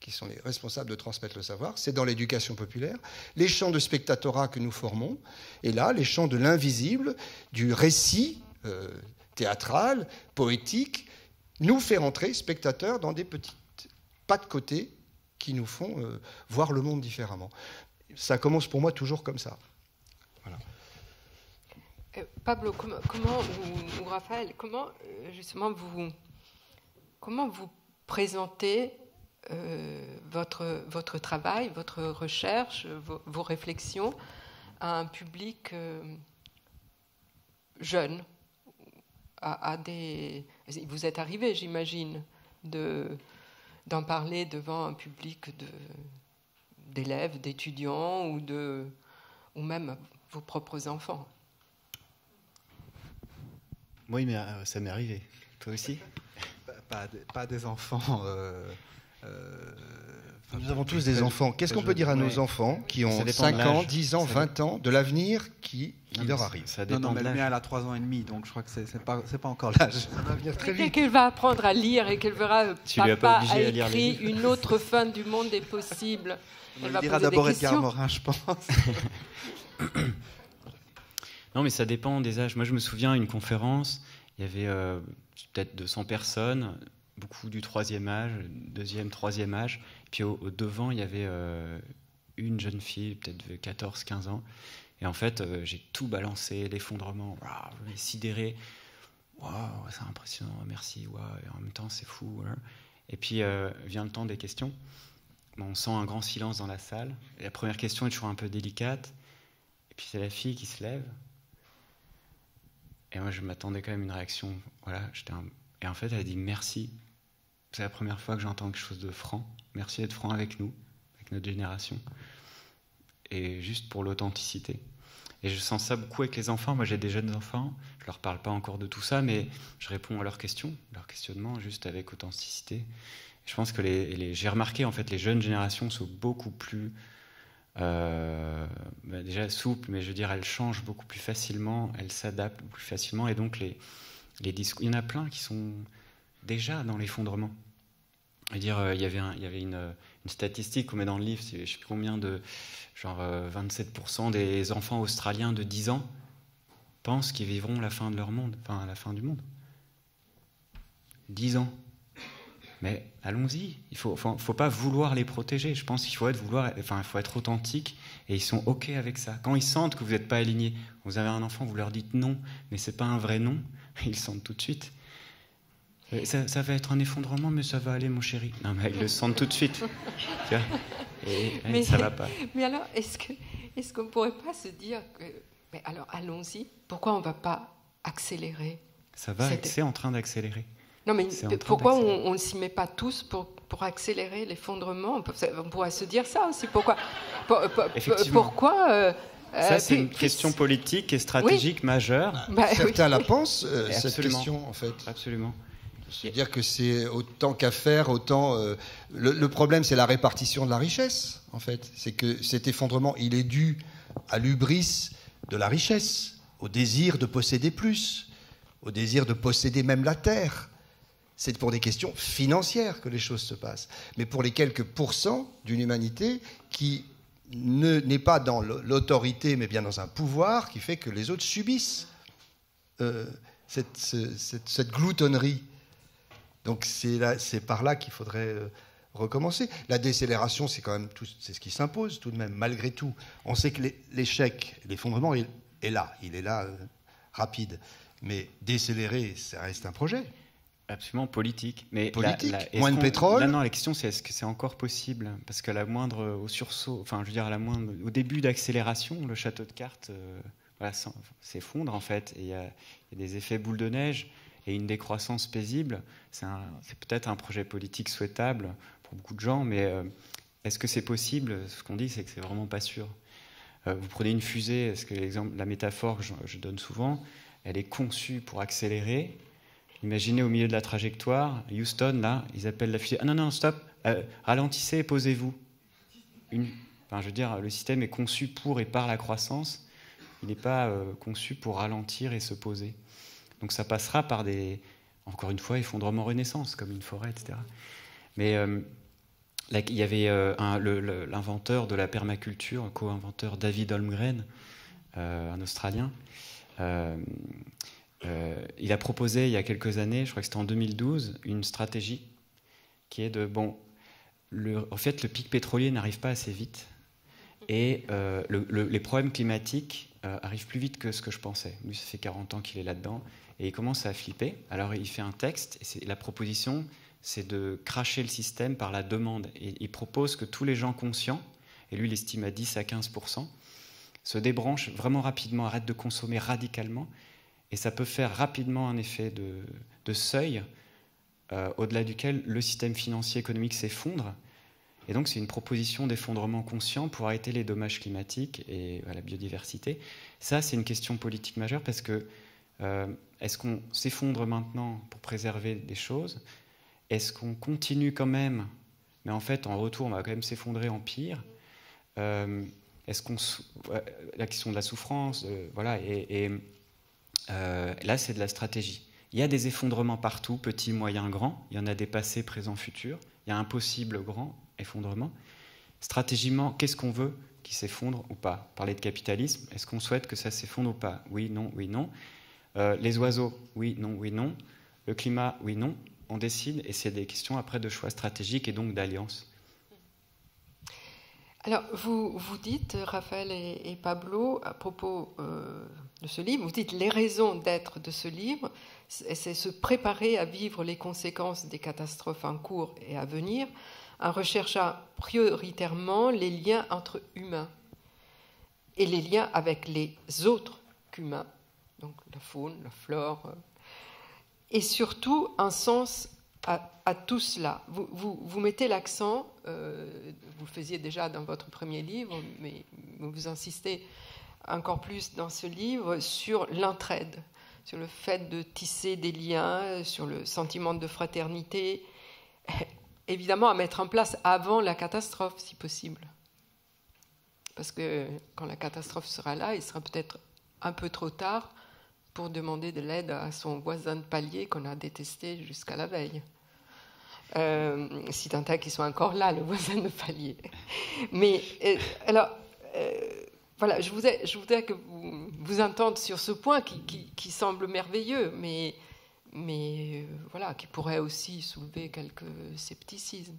qui sont les responsables de transmettre le savoir, c'est dans l'éducation populaire, les champs de spectatorat que nous formons, et là, les champs de l'invisible, du récit théâtral, poétique, nous faire entrer, spectateurs, dans des petits pas de côté qui nous font voir le monde différemment. Ça commence pour moi toujours comme ça. Voilà. Pablo, ou Raphaël, comment justement vous présentez votre travail, votre recherche, vos réflexions à un public jeune, vous êtes arrivé, j'imagine, d'en parler devant un public d'élèves, d'étudiants ou même vos propres enfants. Oui, mais ça m'est arrivé. Toi aussi ? Pas des enfants. Nous avons tous des enfants. Qu'est-ce qu'on peut dire à nos enfants qui ont 5 ans, 10 ans, 20 ans, de l'avenir qui leur arrive? Ça dépend mais de le l'âge. mien, elle a 3 ans et demi, donc je crois que c'est pas encore l'âge. Ça va venir très Et vite. qu'elle va apprendre à lire et qu'elle verra Tu lui as pas papa obligé a à lire les écrit livres. une autre fin du monde est possible. Elle va On dira poser des d'abord Edgar questions. Morin, je pense. Non, mais ça dépend des âges. Moi, je me souviens, une conférence, il y avait peut-être 200 personnes, beaucoup du 3e âge, 2e, 3e âge. Puis au devant, il y avait une jeune fille, peut-être de 14, 15 ans. Et en fait, j'ai tout balancé, l'effondrement, sidéré. Waouh, c'est impressionnant, merci, waouh, et en même temps, c'est fou. Hein. Et puis vient le temps des questions. On sent un grand silence dans la salle. Et la première question est toujours un peu délicate. Et puis c'est la fille qui se lève. Et moi, je m'attendais quand même à une réaction. Voilà, Et en fait, elle a dit merci. C'est la première fois que j'entends quelque chose de franc. Merci d'être franc avec nous, avec notre génération. Et juste pour l'authenticité. Et je sens ça beaucoup avec les enfants. Moi, j'ai des jeunes enfants. Je leur parle pas encore de tout ça, mais je réponds à leurs questions, leurs questionnements, juste avec authenticité. Je pense que j'ai remarqué, en fait, les jeunes générations sont beaucoup plus déjà souples, mais je veux dire, elles changent beaucoup plus facilement, elles s'adaptent beaucoup plus facilement, et donc les discours, il y en a plein qui sont déjà dans l'effondrement. Je veux dire, il y avait une statistique qu'on met dans le livre, je ne sais plus combien de, genre 27% des enfants australiens de 10 ans pensent qu'ils vivront la fin de leur monde, enfin la fin du monde. 10 ans. Mais allons-y, il faut pas vouloir les protéger. Je pense qu'il faut être authentique, et ils sont OK avec ça. Quand ils sentent que vous n'êtes pas aligné, vous avez un enfant, vous leur dites non, mais c'est pas un vrai non, ils le sentent tout de suite. Ça va être un effondrement, mais ça va aller, mon chéri. Non, mais ils le sentent tout de suite. Tu vois, et ça va pas. Mais alors, est-ce qu'on ne pourrait pas se dire que, mais alors allons-y, pourquoi on ne va pas accélérer? Ça va, c'est en train d'accélérer. Non, mais pourquoi on ne s'y met pas tous pour accélérer l'effondrement? On pourrait se dire ça aussi. Pourquoi ça, c'est une question politique et stratégique majeure. Certains la pensent, cette Absolument. question, en fait. Absolument. C'est-à-dire que c'est autant qu'à faire, autant... le problème, c'est la répartition de la richesse, en fait. C'est que cet effondrement, il est dû à l'hubris de la richesse, au désir de posséder plus, au désir de posséder même la terre. C'est pour des questions financières que les choses se passent. Mais pour les quelques pourcents d'une humanité qui n'est pas dans l'autorité, mais bien dans un pouvoir qui fait que les autres subissent cette gloutonnerie. Donc c'est par là qu'il faudrait recommencer. La décélération, c'est quand même c'est ce qui s'impose tout de même, malgré tout. On sait que l'échec, l'effondrement est là. Il est là, rapide. Mais décélérer, ça reste un projet. Absolument politique. Mais moins de pétrole. Non, la question, c'est est-ce que c'est encore possible? Parce qu'à la moindre, au sursaut, enfin, je veux dire, au début d'accélération, le château de cartes s'effondre, en fait. Et il y a des effets boule de neige et une décroissance paisible. C'est peut-être un projet politique souhaitable pour beaucoup de gens, mais est-ce que c'est possible? Ce qu'on dit, c'est que c'est vraiment pas sûr. Vous prenez une fusée, est-ce que la métaphore que je donne souvent, elle est conçue pour accélérer. Imaginez au milieu de la trajectoire, Houston, là, ils appellent la fusée. Ah non, stop, ralentissez et posez-vous. Je veux dire, le système est conçu pour et par la croissance. Il n'est pas conçu pour ralentir et se poser. Donc ça passera par encore une fois, effondrement renaissance, comme une forêt, etc. Mais il y avait l'inventeur de la permaculture, co-inventeur David Holmgren, un Australien. Il a proposé il y a quelques années, je crois que c'était en 2012, une stratégie qui est en fait, le pic pétrolier n'arrive pas assez vite. Et les problèmes climatiques arrivent plus vite que ce que je pensais. Lui, ça fait 40 ans qu'il est là-dedans. Et il commence à flipper. Alors, il fait un texte. Et la proposition, c'est de cracher le système par la demande. Et il propose que tous les gens conscients, et lui, il estime à 10 à 15%, se débranchent vraiment rapidement, arrêtent de consommer radicalement. Et ça peut faire rapidement un effet de seuil, au-delà duquel le système financier économique s'effondre. Et donc, c'est une proposition d'effondrement conscient pour arrêter les dommages climatiques et la biodiversité. Ça, c'est une question politique majeure parce que est-ce qu'on s'effondre maintenant pour préserver des choses? Est-ce qu'on continue quand même, mais en fait, en retour, on va quand même s'effondrer en pire? Est-ce qu'on... La question de la souffrance, voilà. Là, c'est de la stratégie. Il y a des effondrements partout, petits, moyens, grands. Il y en a des passés, présents, futurs. Il y a un possible grand effondrement. Stratégiquement, qu'est-ce qu'on veut qui s'effondre ou pas? Parler de capitalisme, est-ce qu'on souhaite que ça s'effondre ou pas? Oui, non, oui, non. Les oiseaux, oui, non, oui, non. Le climat, oui, non. On décide et c'est des questions après de choix stratégiques et donc d'alliance. Alors, vous dites, Raphaël et Pablo, à propos de ce livre, vous dites les raisons d'être de ce livre, c'est se préparer à vivre les conséquences des catastrophes en cours et à venir, en recherchant prioritairement les liens entre humains et les liens avec les autres qu'humains, donc la faune, la flore, et surtout un sens à tout cela. Vous mettez l'accent, vous le faisiez déjà dans votre premier livre, mais vous insistez encore plus dans ce livre sur l'entraide, sur le fait de tisser des liens, sur le sentiment de fraternité, évidemment à mettre en place avant la catastrophe, si possible. Parce que quand la catastrophe sera là, il sera peut-être un peu trop tard pour demander de l'aide à son voisin de palier qu'on a détesté jusqu'à la veille. Si tant est qu'ils soient encore là, le voisin de palier. Mais alors, voilà, je voudrais que vous entendiez sur ce point qui semble merveilleux, mais voilà, qui pourrait aussi soulever quelques scepticismes.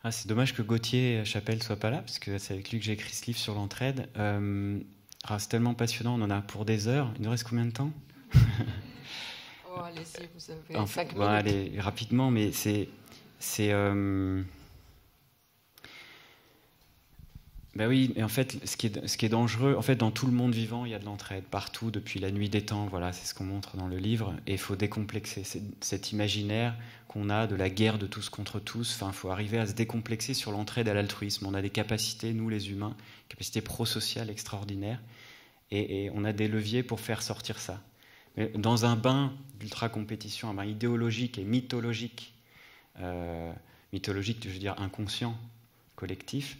Ah, c'est dommage que Gauthier Chapelle soit pas là, parce que c'est avec lui que j'ai écrit ce livre sur l'entraide. C'est tellement passionnant, on en a pour des heures. Il nous reste combien de temps? Oh, allez-y, vous avez 5 minutes. Allez, rapidement, mais c'est ben oui, mais en fait, ce qui est dangereux, en fait, dans tout le monde vivant, il y a de l'entraide partout depuis la nuit des temps. Voilà, c'est ce qu'on montre dans le livre. Et il faut décomplexer cet imaginaire qu'on a de la guerre de tous contre tous. Enfin, il faut arriver à se décomplexer sur l'entraide à l'altruisme. On a des capacités, nous les humains, capacités prosociales extraordinaires, et on a des leviers pour faire sortir ça. Mais dans un bain d'ultra-compétition, un bain idéologique et mythologique, je veux dire inconscient, collectif,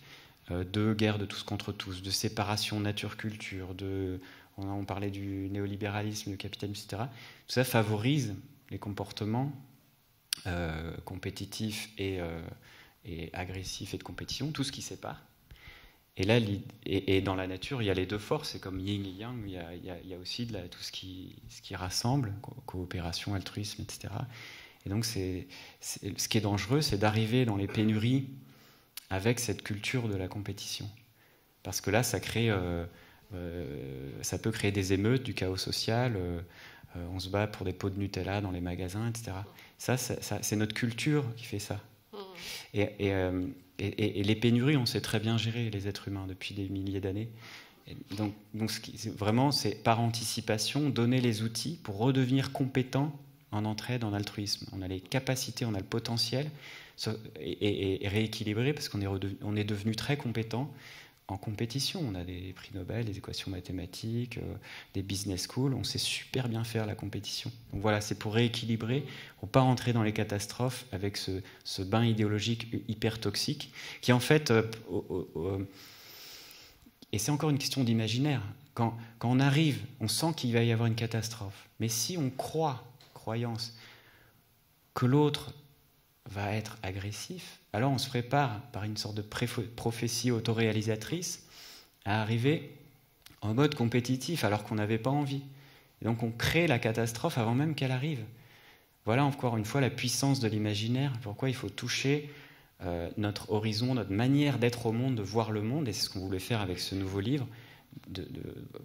de guerre de tous contre tous, de séparation nature-culture, on parlait du néolibéralisme, du capitalisme, etc. Tout ça favorise les comportements compétitifs et agressifs et de compétition, tout ce qui sépare. Et là, et dans la nature, il y a les deux forces, c'est comme yin et yang, il y a aussi tout ce qui rassemble, coopération, altruisme, etc. Et donc, ce qui est dangereux, c'est d'arriver dans les pénuries avec cette culture de la compétition. Parce que là, ça peut créer des émeutes, du chaos social, on se bat pour des pots de Nutella dans les magasins, etc. Ça, c'est notre culture qui fait ça. Et les pénuries, on sait très bien gérer, les êtres humains, depuis des milliers d'années. Donc vraiment, c'est par anticipation, donner les outils pour redevenir compétents en entraide, en altruisme. On a les capacités, on a le potentiel, et rééquilibrer, parce qu'on est devenu très compétent en compétition. On a des prix Nobel, des équations mathématiques, des business schools, on sait super bien faire la compétition. Donc voilà, c'est pour rééquilibrer, pour ne pas rentrer dans les catastrophes avec ce bain idéologique hyper toxique, qui en fait, et c'est encore une question d'imaginaire, quand on arrive, on sent qu'il va y avoir une catastrophe, mais si on croyance, que l'autre va être agressif, alors on se prépare par une sorte de prophétie autoréalisatrice à arriver en mode compétitif alors qu'on n'avait pas envie. Et donc on crée la catastrophe avant même qu'elle arrive. Voilà encore une fois la puissance de l'imaginaire, pourquoi il faut toucher notre horizon, notre manière d'être au monde, de voir le monde, et c'est ce qu'on voulait faire avec ce nouveau livre, de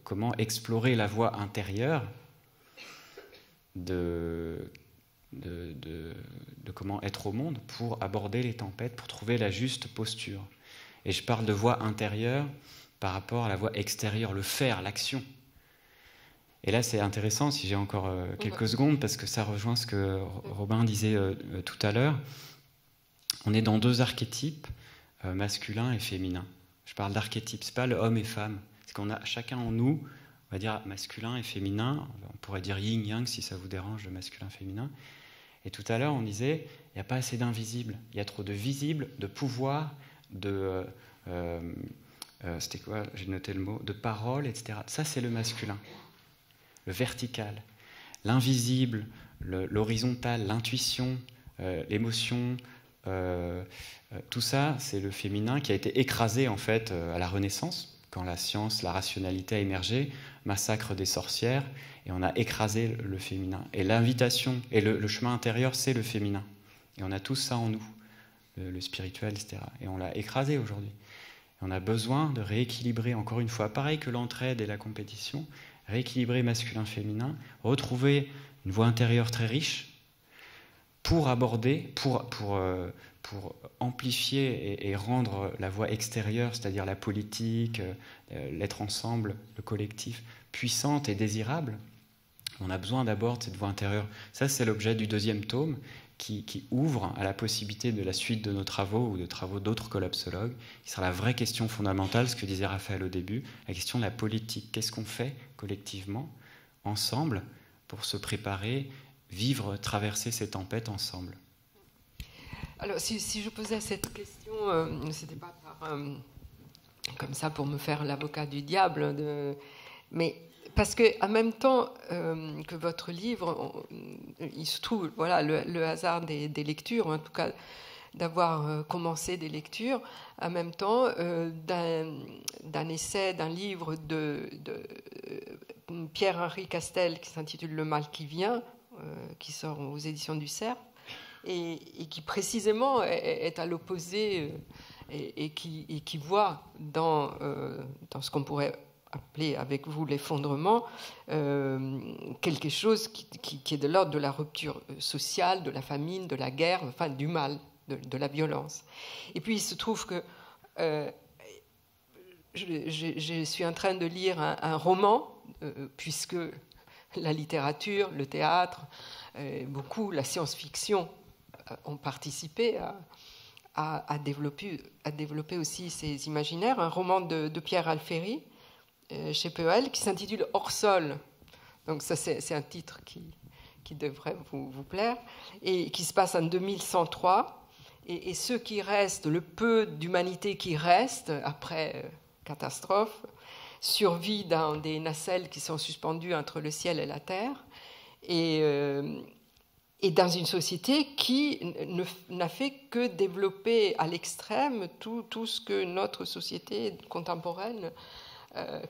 comment explorer la voie intérieure de comment être au monde pour aborder les tempêtes, pour trouver la juste posture. Et je parle de voie intérieure par rapport à la voie extérieure, le faire, l'action. Et là, c'est intéressant, si j'ai encore quelques secondes, parce que ça rejoint ce que Robin disait tout à l'heure. On est dans deux archétypes, masculin et féminin. Je parle d'archétypes, c'est pas le homme et femme. C'est qu'on a chacun en nous, on va dire masculin et féminin. On pourrait dire yin-yang si ça vous dérange, le masculin-féminin. Et tout à l'heure, on disait, il n'y a pas assez d'invisible. Il y a trop de visible, de pouvoir, c'était quoi? J'ai noté le mot, de parole, etc. Ça, c'est le masculin. Le vertical, l'invisible, l'horizontal, l'intuition, l'émotion, tout ça, c'est le féminin qui a été écrasé en fait à la Renaissance, quand la science, la rationalité a émergé, massacre des sorcières, et on a écrasé le féminin. Et l'invitation et le chemin intérieur, c'est le féminin. Et on a tous ça en nous, le spirituel, etc. Et on l'a écrasé aujourd'hui. Et on a besoin de rééquilibrer, encore une fois, pareil que l'entraide et la compétition, rééquilibrer masculin-féminin, retrouver une voie intérieure très riche pour aborder, pour amplifier et rendre la voie extérieure, c'est-à-dire la politique, l'être ensemble, le collectif, puissante et désirable. On a besoin d'aborder cette voie intérieure. Ça, c'est l'objet du deuxième tome qui ouvre à la possibilité de la suite de nos travaux ou de travaux d'autres collapsologues, qui sera la vraie question fondamentale, ce que disait Raphaël au début, la question de la politique. Qu'est-ce qu'on fait collectivement, ensemble, pour se préparer, vivre, traverser ces tempêtes ensemble? Alors, si je posais cette question, c'était pas comme ça pour me faire l'avocat du diable, mais parce que en même temps que votre livre, il se trouve, voilà, le hasard des lectures, en tout cas d'avoir commencé des lectures, en même temps d'un essai, d'un livre de Pierre-Henri Castel qui s'intitule Le mal qui vient, qui sort aux éditions du Cerf, et qui précisément est à l'opposé et qui voit dans ce qu'on pourrait appeler avec vous l'effondrement, quelque chose qui est de l'ordre de la rupture sociale, de la famine, de la guerre, enfin du mal, de la violence. Et puis il se trouve que je suis en train de lire un roman, puisque la littérature, le théâtre, beaucoup la science-fiction ont participé à développer aussi ces imaginaires. Un roman de Pierre Alféry, chez PEL, qui s'intitule Hors sol. Donc ça, c'est un titre qui devrait vous plaire, et qui se passe en 2103. Et ce qui reste, le peu d'humanité qui reste après catastrophe, survit dans des nacelles qui sont suspendues entre le ciel et la terre, et dans une société qui n'a fait que développer à l'extrême tout ce que notre société contemporaine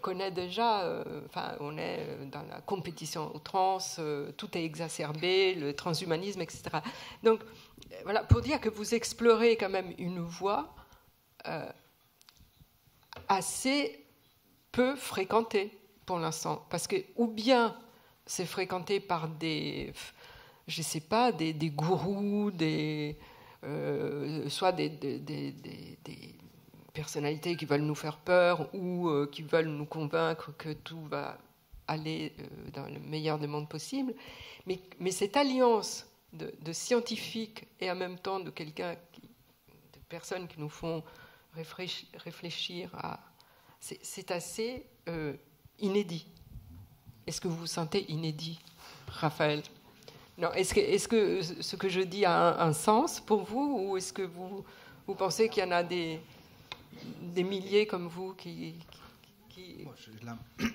connaît déjà. Enfin, on est dans la compétition outrance, tout est exacerbé, le transhumanisme, etc. Donc, voilà, pour dire que vous explorez quand même une voie assez peu fréquentée pour l'instant, parce que ou bien c'est fréquenté par des, je sais pas, des gourous, soit des personnalités qui veulent nous faire peur ou qui veulent nous convaincre que tout va aller dans le meilleur des mondes possibles. Mais cette alliance de scientifiques et en même temps de personnes qui nous font réfléchir c'est assez inédit. Est-ce que vous vous sentez inédit, Raphaël? Non, est-ce que ce que je dis a un sens pour vous, ou est-ce que vous pensez qu'il y en a des milliers comme vous qui...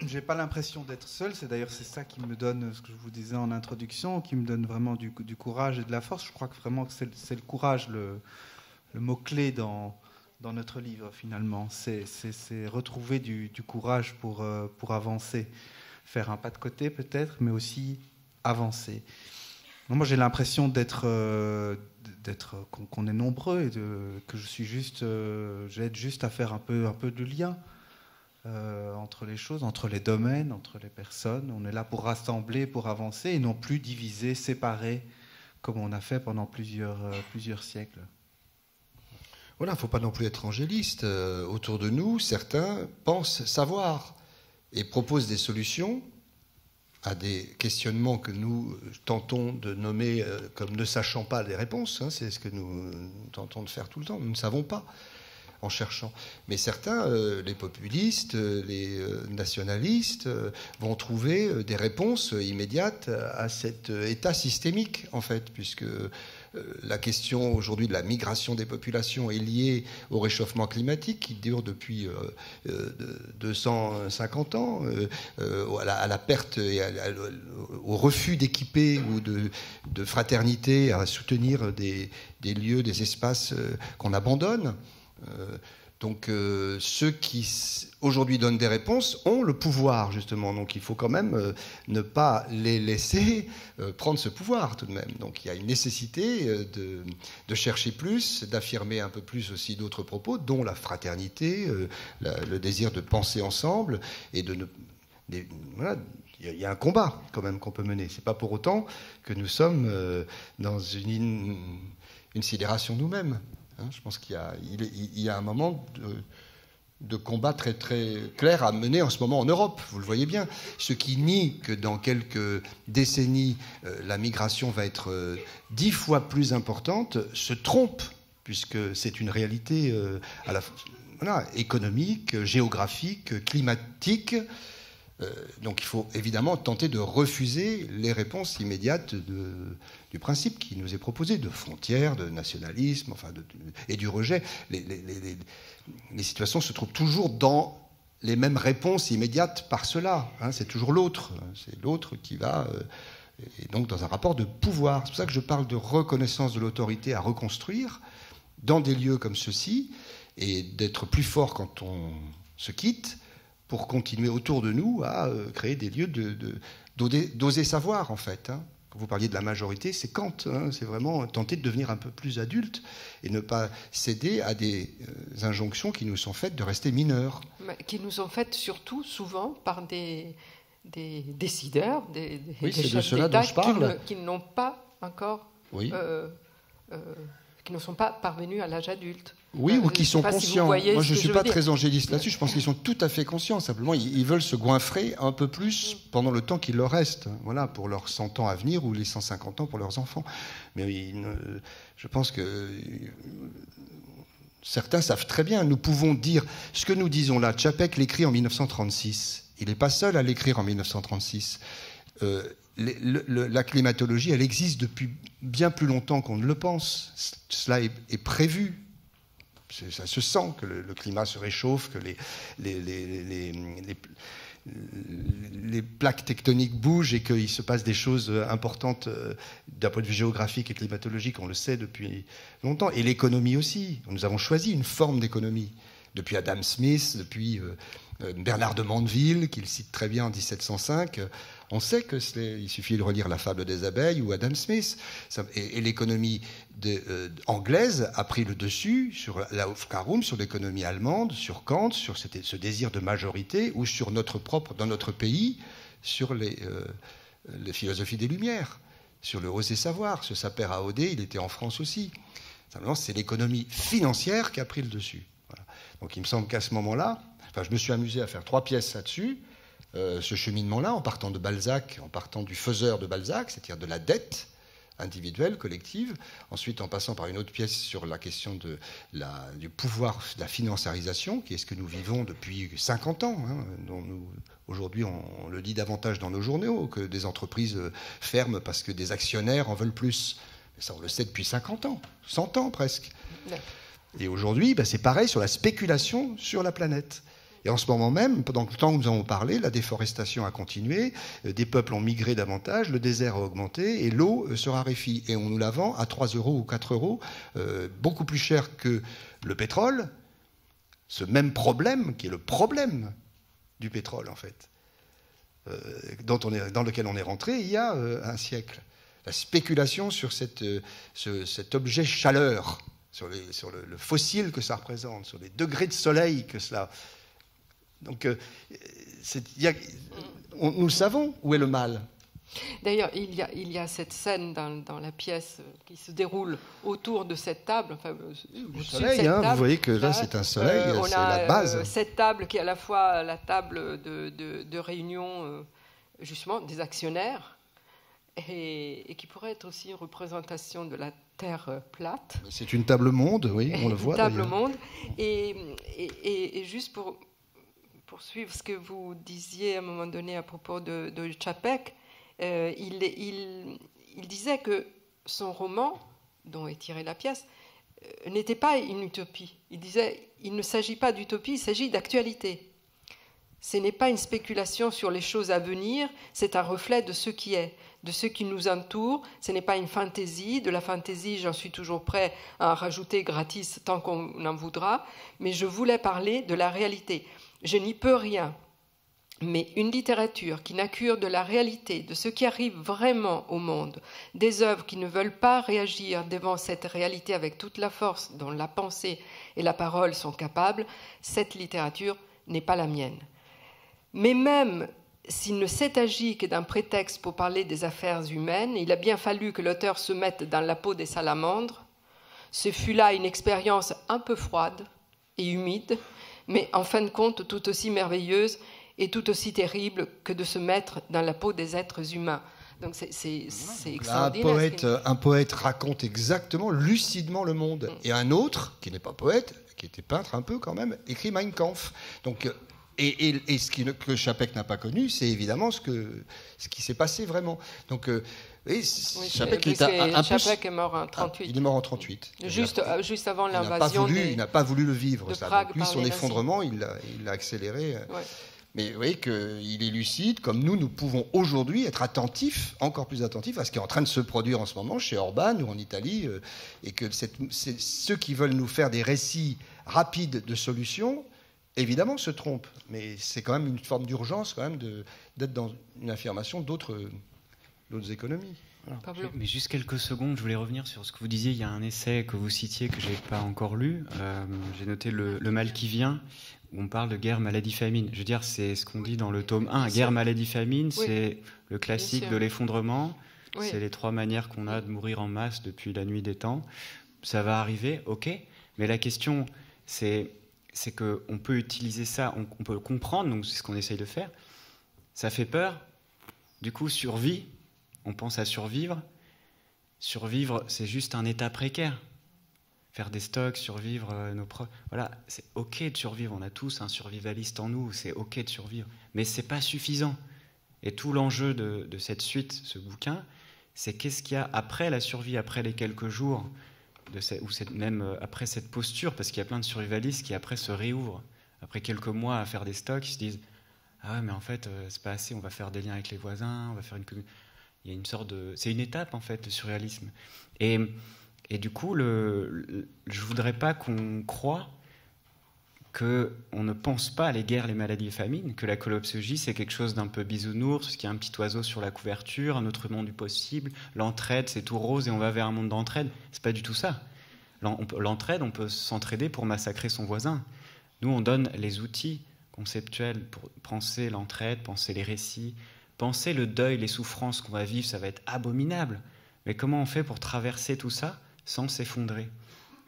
J'ai pas l'impression d'être seul. C'est ça qui me donne, ce que je vous disais en introduction, qui me donne vraiment du courage et de la force. Je crois que vraiment que c'est le courage le mot-clé dans notre livre, finalement. C'est retrouver du courage pour avancer. Faire un pas de côté peut-être, mais aussi avancer. Moi, j'ai l'impression qu'on est nombreux et que j'aide juste à faire un peu de lien entre les choses, entre les domaines, entre les personnes. On est là pour rassembler, pour avancer et non plus diviser, séparer, comme on a fait pendant plusieurs siècles. Voilà, il ne faut pas non plus être angéliste. Autour de nous, certains pensent savoir et proposent des solutions à des questionnements que nous tentons de nommer comme ne sachant pas les réponses. Hein, c'est ce que nous tentons de faire tout le temps. Nous ne savons pas en cherchant. Mais certains, les populistes, les nationalistes, vont trouver des réponses immédiates à cet état systémique, en fait, puisque la question aujourd'hui de la migration des populations est liée au réchauffement climatique qui dure depuis 250 ans, à la perte et au refus d'équiper ou de fraternité à soutenir des lieux, des espaces qu'on abandonne. Donc ceux qui aujourd'hui donnent des réponses ont le pouvoir justement, donc il faut quand même ne pas les laisser prendre ce pouvoir tout de même. Donc il y a une nécessité de chercher plus, d'affirmer un peu plus aussi d'autres propos, dont la fraternité, le désir de penser ensemble et voilà, il y a un combat quand même qu'on peut mener. C'est pas pour autant que nous sommes dans une sidération nous-mêmes. Je pense qu'il y a un moment de combat très, très clair à mener en ce moment en Europe. Vous le voyez bien. Ceux qui nient que dans quelques décennies, la migration va être 10 fois plus importante se trompent, puisque c'est une réalité économique, géographique, climatique. Donc il faut évidemment tenter de refuser les réponses immédiates du principe qui nous est proposé, de frontières, de nationalisme, et du rejet. Les situations se trouvent toujours dans les mêmes réponses immédiates par cela. Hein, c'est toujours l'autre. C'est l'autre qui va... et donc dans un rapport de pouvoir. C'est pour ça que je parle de reconnaissance de l'autorité à reconstruire dans des lieux comme ceux-ci, et d'être plus fort quand on se quitte, pour continuer autour de nous à créer des lieux d'oser savoir, en fait. Hein. Quand vous parliez de la majorité, c'est Kant. Hein, c'est vraiment tenter de devenir un peu plus adulte et ne pas céder à des injonctions qui nous sont faites de rester mineurs. Qui nous sont faites surtout, souvent, par des décideurs, des chefs de cela dont je parle. Qui n'ont pas encore... Oui. Qui ne sont pas parvenus à l'âge adulte. Oui, ou qui sont conscients. Moi, je ne suis pas très dire. angéliste là-dessus. Je pense qu'ils sont tout à fait conscients. Simplement, ils veulent se goinfrer un peu plus pendant le temps qu'il leur reste. Voilà, pour leurs 100 ans à venir ou les 150 ans pour leurs enfants. Mais je pense que certains savent très bien. Nous pouvons dire ce que nous disons là. Čapek l'écrit en 1936. Il n'est pas seul à l'écrire en 1936. La climatologie, elle existe depuis bien plus longtemps qu'on ne le pense. Cela est prévu. Ça se sent que le climat se réchauffe, que les plaques tectoniques bougent et qu'il se passe des choses importantes d'un point de vue géographique et climatologique, on le sait depuis longtemps. Et l'économie aussi. Nous avons choisi une forme d'économie. Depuis Adam Smith, depuis Bernard de Mandeville, qu'il cite très bien en 1705, on sait il suffit de relire La fable des abeilles ou Adam Smith. Et l'économie anglaise a pris le dessus sur la Aufklärung, sur l'économie allemande, sur Kant, sur ce désir de majorité, ou sur dans notre pays, sur les philosophies des Lumières, sur le oser savoir. Ce Sapper Audet, il était en France aussi. Simplement, c'est l'économie financière qui a pris le dessus. Voilà. Donc il me semble qu'à ce moment-là, je me suis amusé à faire 3 pièces là-dessus, ce cheminement-là, en partant de Balzac, en partant du faiseur de Balzac, c'est-à-dire de la dette individuelle, collective, ensuite en passant par une autre pièce sur la question du pouvoir, de la financiarisation, qui est ce que nous vivons depuis 50 ans, hein, dont aujourd'hui on le lit davantage dans nos journaux, que des entreprises ferment parce que des actionnaires en veulent plus. Mais ça, on le sait depuis 50 ans, 100 ans presque. Et aujourd'hui, c'est pareil sur la spéculation sur la planète. Et en ce moment même, pendant le temps que nous avons parlé, la déforestation a continué, des peuples ont migré davantage, le désert a augmenté et l'eau se raréfie. Et on nous la vend à 3 € ou 4 €, beaucoup plus cher que le pétrole. Ce même problème, qui est le problème du pétrole en fait, dans lequel on est rentré il y a un siècle. la spéculation sur cet objet chaleur, sur le fossile que ça représente, sur les degrés de soleil que cela... Donc, nous le savons, où est le mal. D'ailleurs, il y a cette scène dans la pièce qui se déroule autour de cette table. Enfin, le soleil, vous voyez que là, c'est un soleil, c'est la base. Cette table qui est à la fois la table de réunion, justement, des actionnaires, et qui pourrait être aussi une représentation de la Terre plate. C'est une table monde, oui, on le voit. Une table monde. Et juste pour poursuivre ce que vous disiez à un moment donné à propos de Čapek, il disait que son roman, dont est tirée la pièce, n'était pas une utopie. Il disait, il ne s'agit pas d'utopie, il s'agit d'actualité. Ce n'est pas une spéculation sur les choses à venir, c'est un reflet de ce qui est, de ce qui nous entoure. Ce n'est pas une fantaisie. De la fantaisie, j'en suis toujours prêt à en rajouter gratis tant qu'on en voudra. Mais je voulais parler de la réalité. Je n'y peux rien. Mais une littérature qui n'accure de la réalité, de ce qui arrive vraiment au monde, des œuvres qui ne veulent pas réagir devant cette réalité avec toute la force dont la pensée et la parole sont capables, cette littérature n'est pas la mienne. Mais même s'il ne s'est agi que d'un prétexte pour parler des affaires humaines, il a bien fallu que l'auteur se mette dans la peau des salamandres. Ce fut là une expérience un peu froide et humide, mais en fin de compte tout aussi merveilleuse et tout aussi terrible que de se mettre dans la peau des êtres humains. Donc c'est extraordinaire. Un poète raconte exactement, lucidement le monde. Et un autre, qui n'est pas poète, qui était peintre un peu quand même, écrit Mein Kampf. Donc... Et ce que Čapek n'a pas connu, c'est évidemment ce qui s'est passé vraiment. Donc, Čapek est mort en 1938. Il est mort en 1938. Juste avant l'invasion. Il n'a pas voulu le vivre. Ça. Prague, donc, lui, son effondrement, il l'a accéléré. Ouais. Mais vous voyez qu'il est lucide, comme nous pouvons aujourd'hui être attentifs, encore plus attentifs à ce qui est en train de se produire en ce moment chez Orban ou en Italie, et que ceux qui veulent nous faire des récits rapides de solutions, évidemment, se trompe, mais c'est quand même une forme d'urgence quand même d'être dans une affirmation d'autres économies. Voilà. Mais juste quelques secondes, je voulais revenir sur ce que vous disiez. Il y a un essai que vous citiez que je n'ai pas encore lu. J'ai noté le mal qui vient, où on parle de guerre, maladie, famine. Je veux dire, c'est ce qu'on dit dans le tome 1. Guerre, maladie, famine, c'est le classique de l'effondrement. Oui. C'est les 3 manières qu'on a de mourir en masse depuis la nuit des temps. Ça va arriver, ok. Mais la question, c'est qu'on peut utiliser ça, on peut le comprendre, donc c'est ce qu'on essaye de faire. Ça fait peur, du coup, survie, on pense à survivre. Survivre, c'est juste un état précaire. Faire des stocks, survivre voilà, c'est ok de survivre, on a tous un survivaliste en nous, c'est ok de survivre. Mais c'est pas suffisant. Et tout l'enjeu de cette suite, ce bouquin, c'est qu'est-ce qu'il y a après la survie, après les quelques jours, même après cette posture, parce qu'il y a plein de survivalistes qui après se réouvrent, après quelques mois à faire des stocks, ils se disent « Ah ouais, mais en fait, c'est pas assez, on va faire des liens avec les voisins, on va faire il y a une sorte de... C'est une étape, en fait, le surréalisme. Et du coup, je voudrais pas qu'on croie qu'on ne pense pas à les guerres, les maladies et famines, que la collapsologie, c'est quelque chose d'un peu bisounours, qu'il y a un petit oiseau sur la couverture, un autre monde du possible, l'entraide, c'est tout rose et on va vers un monde d'entraide. C'est pas du tout ça. L'entraide, on peut s'entraider pour massacrer son voisin. Nous, on donne les outils conceptuels pour penser l'entraide, penser les récits, penser le deuil, les souffrances qu'on va vivre, ça va être abominable. Mais comment on fait pour traverser tout ça sans s'effondrer ?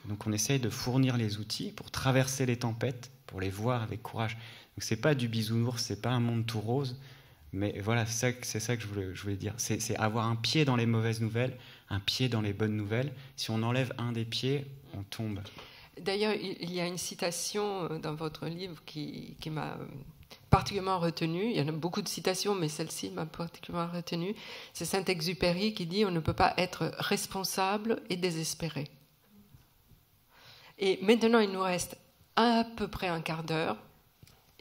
Donc on essaye de fournir les outils pour traverser les tempêtes, pour les voir avec courage. Donc c'est pas du bisounours, c'est pas un monde tout rose, mais voilà, c'est ça que je voulais dire. C'est avoir un pied dans les mauvaises nouvelles, un pied dans les bonnes nouvelles. Si on enlève un des pieds, on tombe. D'ailleurs, il y a une citation dans votre livre qui m'a particulièrement retenue. Il y en a beaucoup de citations, mais celle-ci m'a particulièrement retenue. C'est Saint-Exupéry qui dit « On ne peut pas être responsable et désespéré ». Et maintenant, il nous reste à peu près un quart d'heure.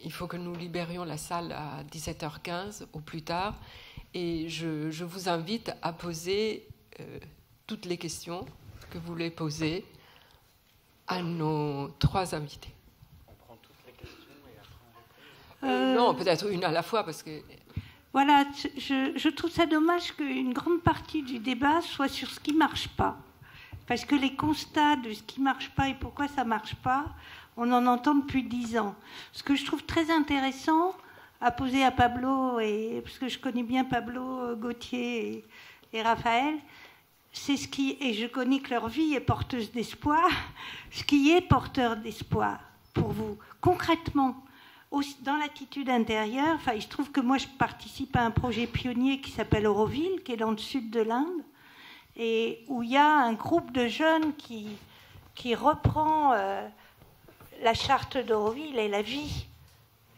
Il faut que nous libérions la salle à 17h15 au plus tard. Et je vous invite à poser toutes les questions que vous voulez poser à nos 3 invités. On prend toutes les questions et après on répond. Non, peut-être une à la fois parce que... voilà, je trouve ça dommage qu'une grande partie du débat soit sur ce qui ne marche pas. Parce que les constats de ce qui ne marche pas et pourquoi ça ne marche pas, on en entend depuis 10 ans. Ce que je trouve très intéressant à poser à Pablo, parce que je connais bien Pablo, Gauthier et Raphaël, c'est ce qui, et je connais que leur vie est porteuse d'espoir, ce qui est porteur d'espoir pour vous, concrètement. Dans l'attitude intérieure, enfin, il se trouve que moi je participe à un projet pionnier qui s'appelle Auroville, qui est dans le sud de l'Inde, et où il y a un groupe de jeunes qui reprend la charte d'Auroville et la vie.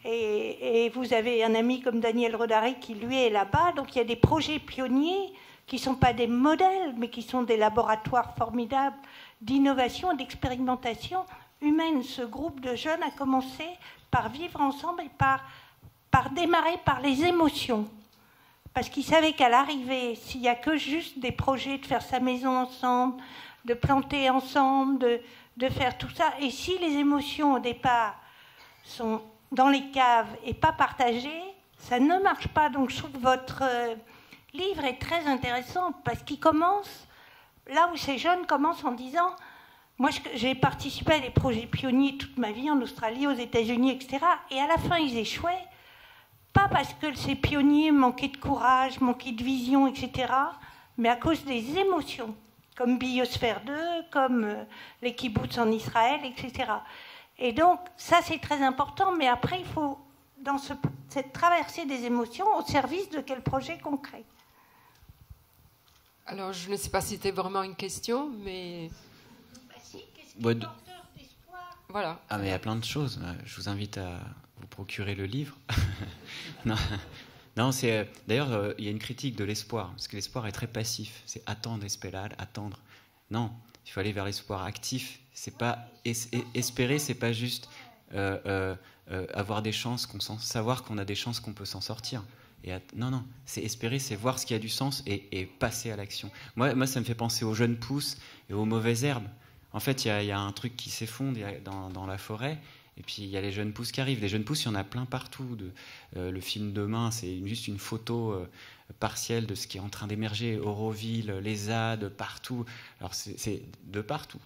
Et vous avez un ami comme Daniel Rodari qui lui est là-bas, donc il y a des projets pionniers qui ne sont pas des modèles, mais qui sont des laboratoires formidables d'innovation, d'expérimentation humaine. Ce groupe de jeunes a commencé par vivre ensemble et par démarrer par les émotions. Parce qu'ils savaient qu'à l'arrivée, s'il n'y a que juste des projets de faire sa maison ensemble, de planter ensemble, de faire tout ça, et si les émotions au départ sont dans les caves et pas partagées, ça ne marche pas. Donc je trouve que votre livre est très intéressant parce qu'il commence là où ces jeunes commencent en disant... Moi, j'ai participé à des projets pionniers toute ma vie en Australie, aux États-Unis, etc. Et à la fin, ils échouaient. Pas parce que ces pionniers manquaient de courage, manquaient de vision, etc. Mais à cause des émotions, comme Biosphère 2, comme les kibbutz en Israël, etc. Et donc, ça, c'est très important. Mais après, il faut, dans cette traversée des émotions, au service de quel projet concret? Alors, je ne sais pas si c'était vraiment une question, mais... Voilà. Ah, mais il y a plein de choses. Je vous invite à vous procurer le livre. Non, c'est d'ailleurs il y a une critique de l'espoir parce que l'espoir est très passif. C'est attendre, attendre. Non, il faut aller vers l'espoir actif. C'est pas espérer, c'est pas juste avoir des chances savoir qu'on a des chances qu'on peut s'en sortir. Non, c'est espérer, c'est voir ce qui a du sens et passer à l'action. Moi, ça me fait penser aux jeunes pousses et aux mauvaises herbes. En fait, il y a un truc qui s'effondre dans la forêt, et puis il y a les jeunes pousses qui arrivent. Les jeunes pousses, il y en a plein partout. Le film Demain, c'est juste une photo partielle de ce qui est en train d'émerger. Auroville, les ZAD, partout. Alors, c'est de partout.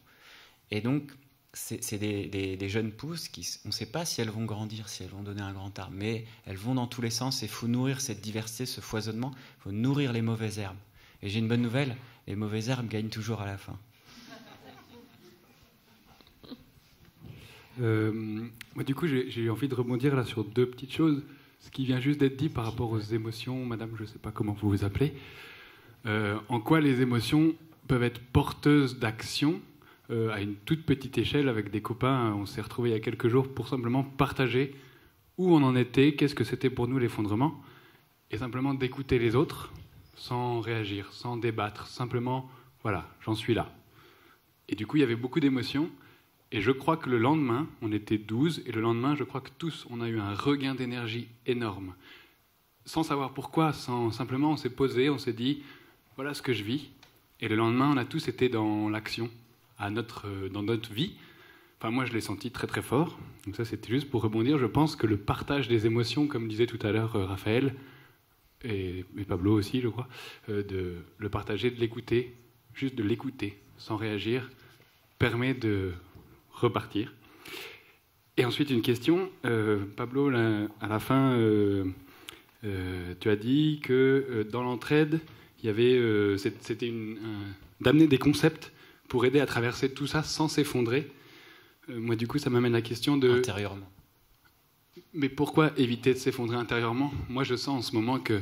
Et donc, c'est des jeunes pousses on ne sait pas si elles vont grandir, si elles vont donner un grand arbre, mais elles vont dans tous les sens, et il faut nourrir cette diversité, ce foisonnement. Il faut nourrir les mauvaises herbes. Et j'ai une bonne nouvelle, les mauvaises herbes gagnent toujours à la fin. Moi, du coup, j'ai envie de rebondir là sur 2 petites choses. Ce qui vient juste d'être dit par rapport aux émotions, madame, je ne sais pas comment vous vous appelez. En quoi les émotions peuvent être porteuses d'action à une toute petite échelle avec des copains. On s'est retrouvés il y a quelques jours pour simplement partager où on en était, qu'est-ce que c'était pour nous l'effondrement, et simplement d'écouter les autres sans réagir, sans débattre, simplement, voilà, j'en suis là. Et du coup, il y avait beaucoup d'émotions. Et je crois que le lendemain, on était 12, et le lendemain, je crois que tous, on a eu un regain d'énergie énorme. Sans savoir pourquoi, simplement, on s'est posé, on s'est dit, voilà ce que je vis. Et le lendemain, on a tous été dans l'action, dans notre vie. Enfin, moi, je l'ai senti très très fort. Donc ça, c'était juste pour rebondir. Je pense que le partage des émotions, comme disait tout à l'heure Raphaël, et Pablo aussi, je crois, de le partager, de l'écouter, juste de l'écouter, sans réagir, permet de repartir. Et ensuite, une question. Pablo, là, à la fin, tu as dit que dans l'entraide, il y avait, c'était d'amener des concepts pour aider à traverser tout ça sans s'effondrer. Moi, du coup, ça m'amène à la question de... Intérieurement. Mais pourquoi éviter de s'effondrer intérieurement? Moi, je sens en ce moment que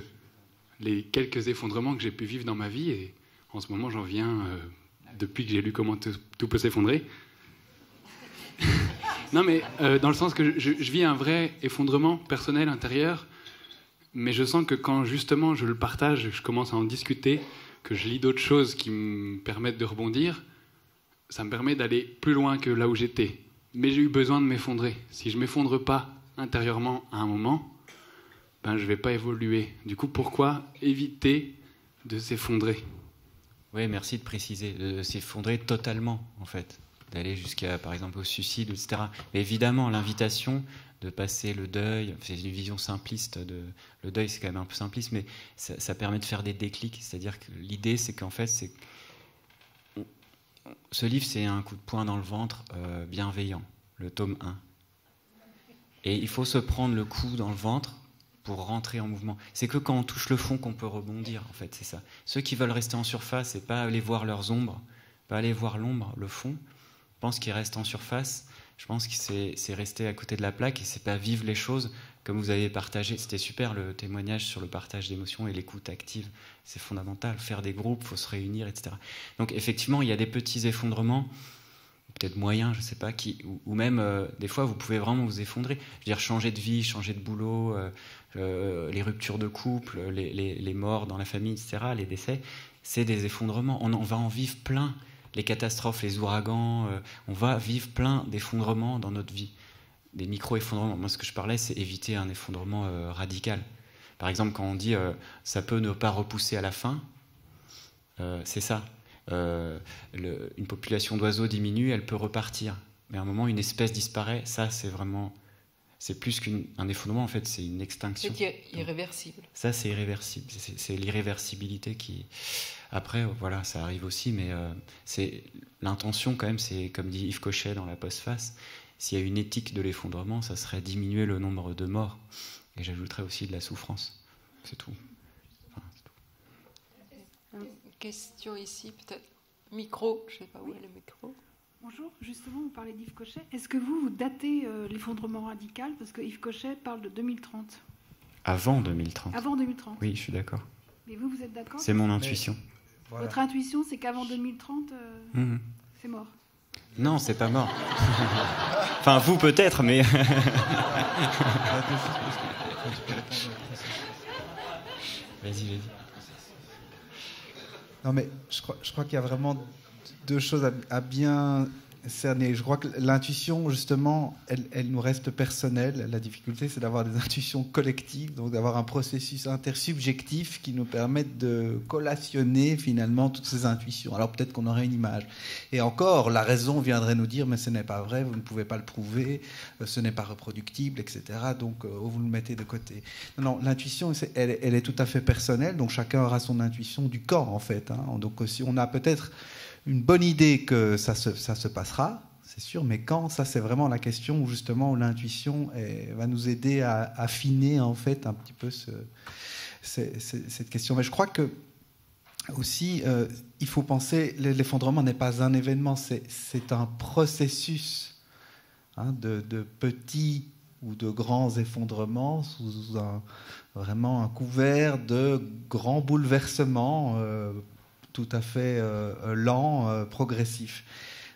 les quelques effondrements que j'ai pu vivre dans ma vie, et en ce moment, j'en viens, depuis que j'ai lu Comment tout peut s'effondrer. Non, mais dans le sens que je vis un vrai effondrement personnel, intérieur, mais je sens que quand, justement, je le partage, je commence à en discuter, que je lis d'autres choses qui me permettent de rebondir, ça me permet d'aller plus loin que là où j'étais. Mais j'ai eu besoin de m'effondrer. Si je ne m'effondre pas intérieurement à un moment, ben, je ne vais pas évoluer. Du coup, pourquoi éviter de s'effondrer? Oui, merci de préciser. De s'effondrer totalement, en fait. D'aller jusqu'à, par exemple, au suicide, etc. Mais évidemment, l'invitation de passer le deuil. C'est une vision simpliste. Le deuil, c'est quand même un peu simpliste, mais ça permet de faire des déclics. C'est-à-dire que l'idée, c'est qu'en fait, ce livre, c'est un coup de poing dans le ventre bienveillant, le tome 1. Et il faut se prendre le coup dans le ventre pour rentrer en mouvement. C'est que quand on touche le fond qu'on peut rebondir, en fait, c'est ça. Ceux qui veulent rester en surface et pas aller voir leurs ombres, pas aller voir l'ombre, le fond, pensent qu'ils restent en surface. Je pense que c'est rester à côté de la plaque et c'est pas vivre les choses comme vous avez partagé. C'était super le témoignage sur le partage d'émotions et l'écoute active. C'est fondamental. Faire des groupes, il faut se réunir, etc. Donc effectivement, il y a des petits effondrements, peut-être moyens, je ne sais pas, ou même des fois vous pouvez vraiment vous effondrer. Je veux dire, changer de vie, changer de boulot, les ruptures de couple, les morts dans la famille, etc., les décès, c'est des effondrements. On va en vivre plein. Les catastrophes, les ouragans, on va vivre plein d'effondrements dans notre vie. Des micro-effondrements. Moi, ce que je parlais, c'est éviter un effondrement radical. Par exemple, quand on dit ça peut ne pas repousser à la fin, c'est ça. Une population d'oiseaux diminue, elle peut repartir. Mais à un moment, une espèce disparaît. Ça, c'est plus qu'un effondrement, en fait, c'est une extinction. C'est irréversible. Ça, c'est irréversible. C'est l'irréversibilité qui... Après, voilà, ça arrive aussi, mais c'est l'intention, quand même, c'est, comme dit Yves Cochet dans La Postface, s'il y a une éthique de l'effondrement, ça serait diminuer le nombre de morts. Et j'ajouterais aussi de la souffrance. C'est tout. Enfin, c'est tout. Une question ici, peut-être. Micro, je ne sais pas où est le micro. Bonjour, justement, vous parlez d'Yves Cochet. Est-ce que vous datez l'effondrement radical? Parce que Yves Cochet parle de 2030. Avant 2030. Avant 2030. Oui, je suis d'accord. Mais vous êtes d'accord? C'est mon intuition. Voilà. Votre intuition, c'est qu'avant 2030, c'est mort. Non, c'est pas mort. Enfin, vous peut-être, mais... Vas-y. Non, mais je crois qu'il y a vraiment deux choses à bien cerner. Je crois que l'intuition, justement, elle nous reste personnelle. La difficulté, c'est d'avoir des intuitions collectives, donc d'avoir un processus intersubjectif qui nous permette de collationner, finalement, toutes ces intuitions. Alors peut-être qu'on aurait une image. Et encore, la raison viendrait nous dire, mais ce n'est pas vrai, vous ne pouvez pas le prouver, ce n'est pas reproductible, etc. Donc, vous le mettez de côté. Non, l'intuition, elle est tout à fait personnelle, donc chacun aura son intuition du corps, en fait. Donc, si on a peut-être une bonne idée que ça se passera, c'est sûr, mais quand, ça c'est vraiment la question où justement l'intuition va nous aider à affiner en fait un petit peu cette question. Mais je crois que aussi il faut penser, l'effondrement n'est pas un événement, c'est un processus de petits ou de grands effondrements sous vraiment un couvert de grands bouleversements tout à fait lent, progressif.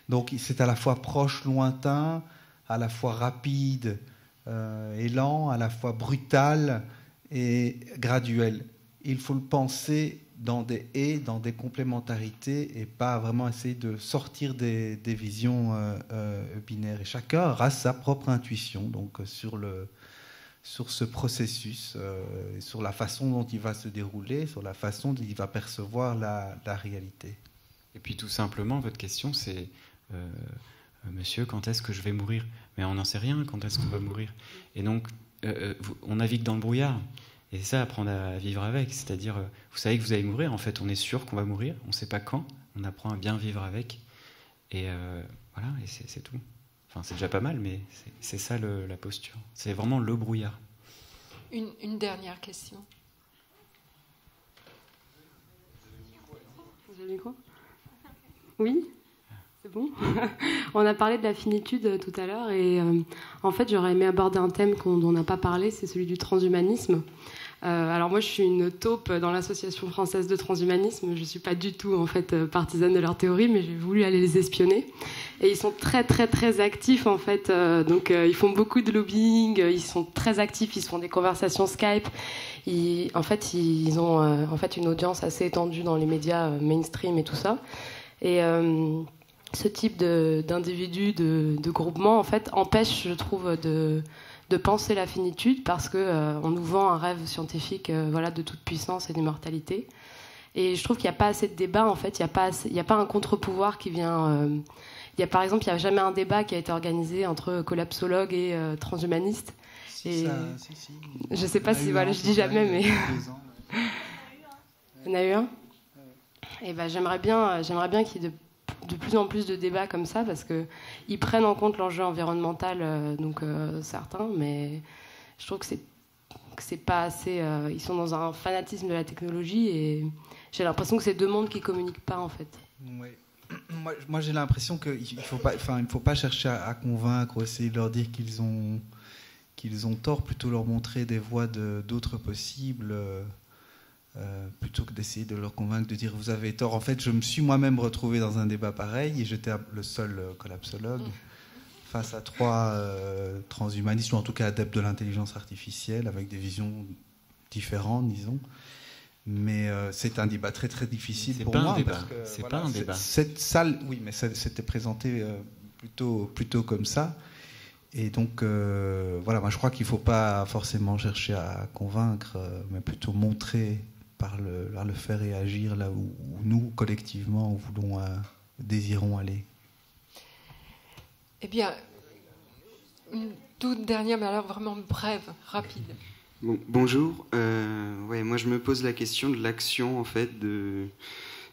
Donc c'est à la fois proche, lointain, à la fois rapide et lent, à la fois brutal et graduel. Il faut le penser dans des complémentarités et pas vraiment essayer de sortir des visions binaires. Et chacun aura sa propre intuition donc sur ce processus, sur la façon dont il va se dérouler, sur la façon dont il va percevoir la réalité. Et puis tout simplement, votre question c'est monsieur, quand est-ce que je vais mourir? Mais on n'en sait rien, quand est-ce qu'on va mourir? Et donc, on navigue dans le brouillard. Et c'est ça, apprendre à vivre avec. C'est-à-dire, vous savez que vous allez mourir, en fait, on est sûr qu'on va mourir, on ne sait pas quand, on apprend à bien vivre avec. Et voilà, et c'est tout. Enfin, c'est déjà pas mal, mais c'est ça la posture. C'est vraiment le brouillard. Une dernière question. Vous avez le micro ? Oui ? C'est bon. On a parlé de la finitude tout à l'heure et en fait j'aurais aimé aborder un thème dont on n'a pas parlé, c'est celui du transhumanisme. Alors moi je suis une taupe dans l'association française de transhumanisme, je ne suis pas du tout en fait partisane de leur théorie, mais j'ai voulu aller les espionner et ils sont très très très actifs en fait, donc ils font beaucoup de lobbying, ils sont très actifs, ils se font des conversations Skype, ils ont en fait une audience assez étendue dans les médias mainstream et tout ça et ce type d'individu, de groupement, en fait, empêche, je trouve, de penser la finitude parce qu'on nous vend un rêve scientifique de toute puissance et d'immortalité. Et je trouve qu'il n'y a pas assez de débat, en fait. Il n'y a pas un contre-pouvoir qui vient Par exemple, il n'y a jamais un débat qui a été organisé entre collapsologues et transhumanistes. Si. Je ne sais pas si, voilà, je dis jamais, mais... Il y en a eu un. Et j'aimerais bien qu'il y ait de plus en plus de débats comme ça, parce qu'ils prennent en compte l'enjeu environnemental, certains, mais je trouve que c'est pas assez... ils sont dans un fanatisme de la technologie, et j'ai l'impression que c'est deux mondes qui communiquent pas, en fait. Ouais. Moi j'ai l'impression qu'il ne faut pas chercher à convaincre ou essayer de leur dire qu'ils ont tort, plutôt leur montrer des voies d'autres possibles, plutôt que d'essayer de leur convaincre de dire vous avez tort. En fait, je me suis moi-même retrouvé dans un débat pareil, et j'étais le seul collapsologue face à 3 transhumanistes, ou en tout cas adeptes de l'intelligence artificielle, avec des visions différentes, disons. Mais c'est un débat très très difficile pour moi. C'est pas un débat. Cette salle, oui, mais c'était présenté plutôt comme ça. Et donc, moi je crois qu'il ne faut pas forcément chercher à convaincre, mais plutôt montrer par le faire et agir là où nous, collectivement, désirons aller. Eh bien, une toute dernière, mais alors vraiment brève, rapide. Bonjour. Moi je me pose la question de l'action, en fait.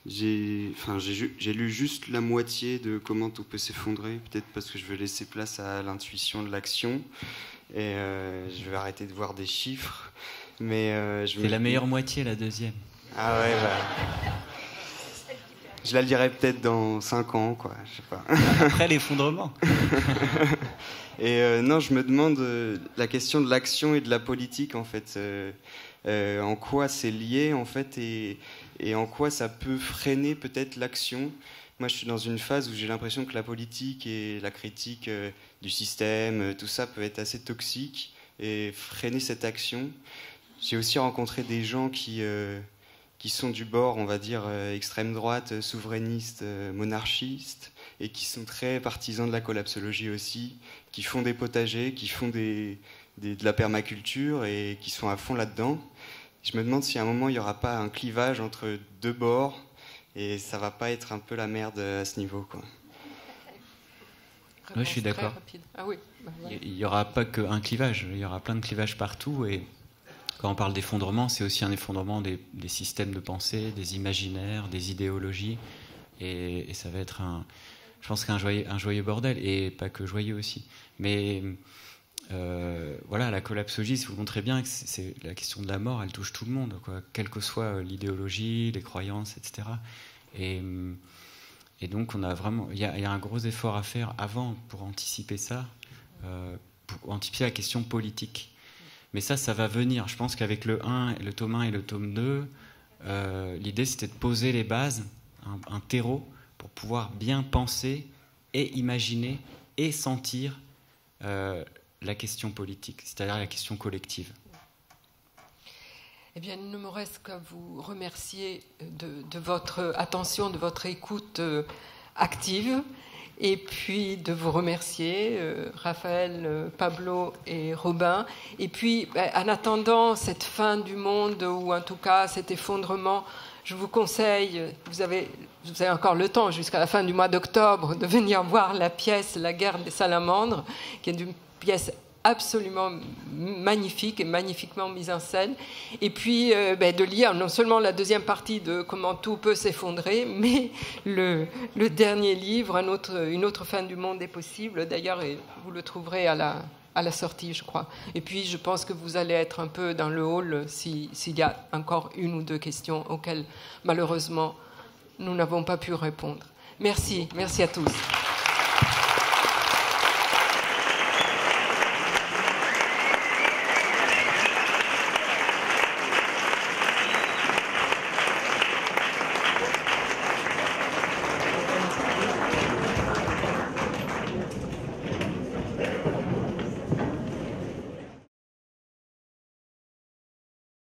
J'ai lu juste la moitié de Comment tout peut s'effondrer, peut-être parce que je veux laisser place à l'intuition de l'action, et je vais arrêter de voir des chiffres. Mais c'est la meilleure moitié, la deuxième. Ah ouais, je la lirai peut-être dans 5 ans, quoi. Je sais pas. Après l'effondrement. Et non, je me demande la question de l'action et de la politique, en fait. En quoi c'est lié, en fait, et en quoi ça peut freiner peut-être l'action. Moi, je suis dans une phase où j'ai l'impression que la politique et la critique du système, tout ça peut être assez toxique et freiner cette action. J'ai aussi rencontré des gens qui sont du bord, on va dire, extrême droite, souverainiste, monarchiste, et qui sont très partisans de la collapsologie aussi, qui font des potagers, qui font de la permaculture et qui sont à fond là-dedans. Je me demande si à un moment il n'y aura pas un clivage entre deux bords, et ça va pas être un peu la merde à ce niveau, quoi. Ouais, je suis d'accord. Ah oui. Il n'y aura pas qu'un clivage, il y aura plein de clivages partout, et quand on parle d'effondrement, c'est aussi un effondrement des systèmes de pensée, des imaginaires, des idéologies, et ça va être je pense qu'un joyeux bordel, et pas que joyeux aussi. Mais la collapsologie, si vous montrez bien que c'est la question de la mort, elle touche tout le monde, quoi, quelle que soit l'idéologie, les croyances, etc. Et donc, il y a un gros effort à faire avant pour anticiper ça, pour anticiper la question politique. Mais ça va venir. Je pense qu'avec le tome 1 et le tome 2, l'idée c'était de poser les bases, un terreau, pour pouvoir bien penser et imaginer et sentir la question politique, c'est-à-dire la question collective. Eh bien, il ne me reste qu'à vous remercier de votre attention, de votre écoute active, et puis de vous remercier, Raphaël, Pablo et Robin. Et puis, en attendant cette fin du monde, ou en tout cas cet effondrement, je vous conseille, vous avez encore le temps jusqu'à la fin du mois d'octobre, de venir voir la pièce La guerre des salamandres, qui est une pièce absolument magnifique et magnifiquement mise en scène. Et puis de lire non seulement la deuxième partie de Comment tout peut s'effondrer, mais le dernier livre, une autre fin du monde est possible. D'ailleurs, vous le trouverez à la sortie, je crois. Et puis, je pense que vous allez être un peu dans le hall s'il y a encore une ou deux questions auxquelles, malheureusement, nous n'avons pas pu répondre. Merci à tous.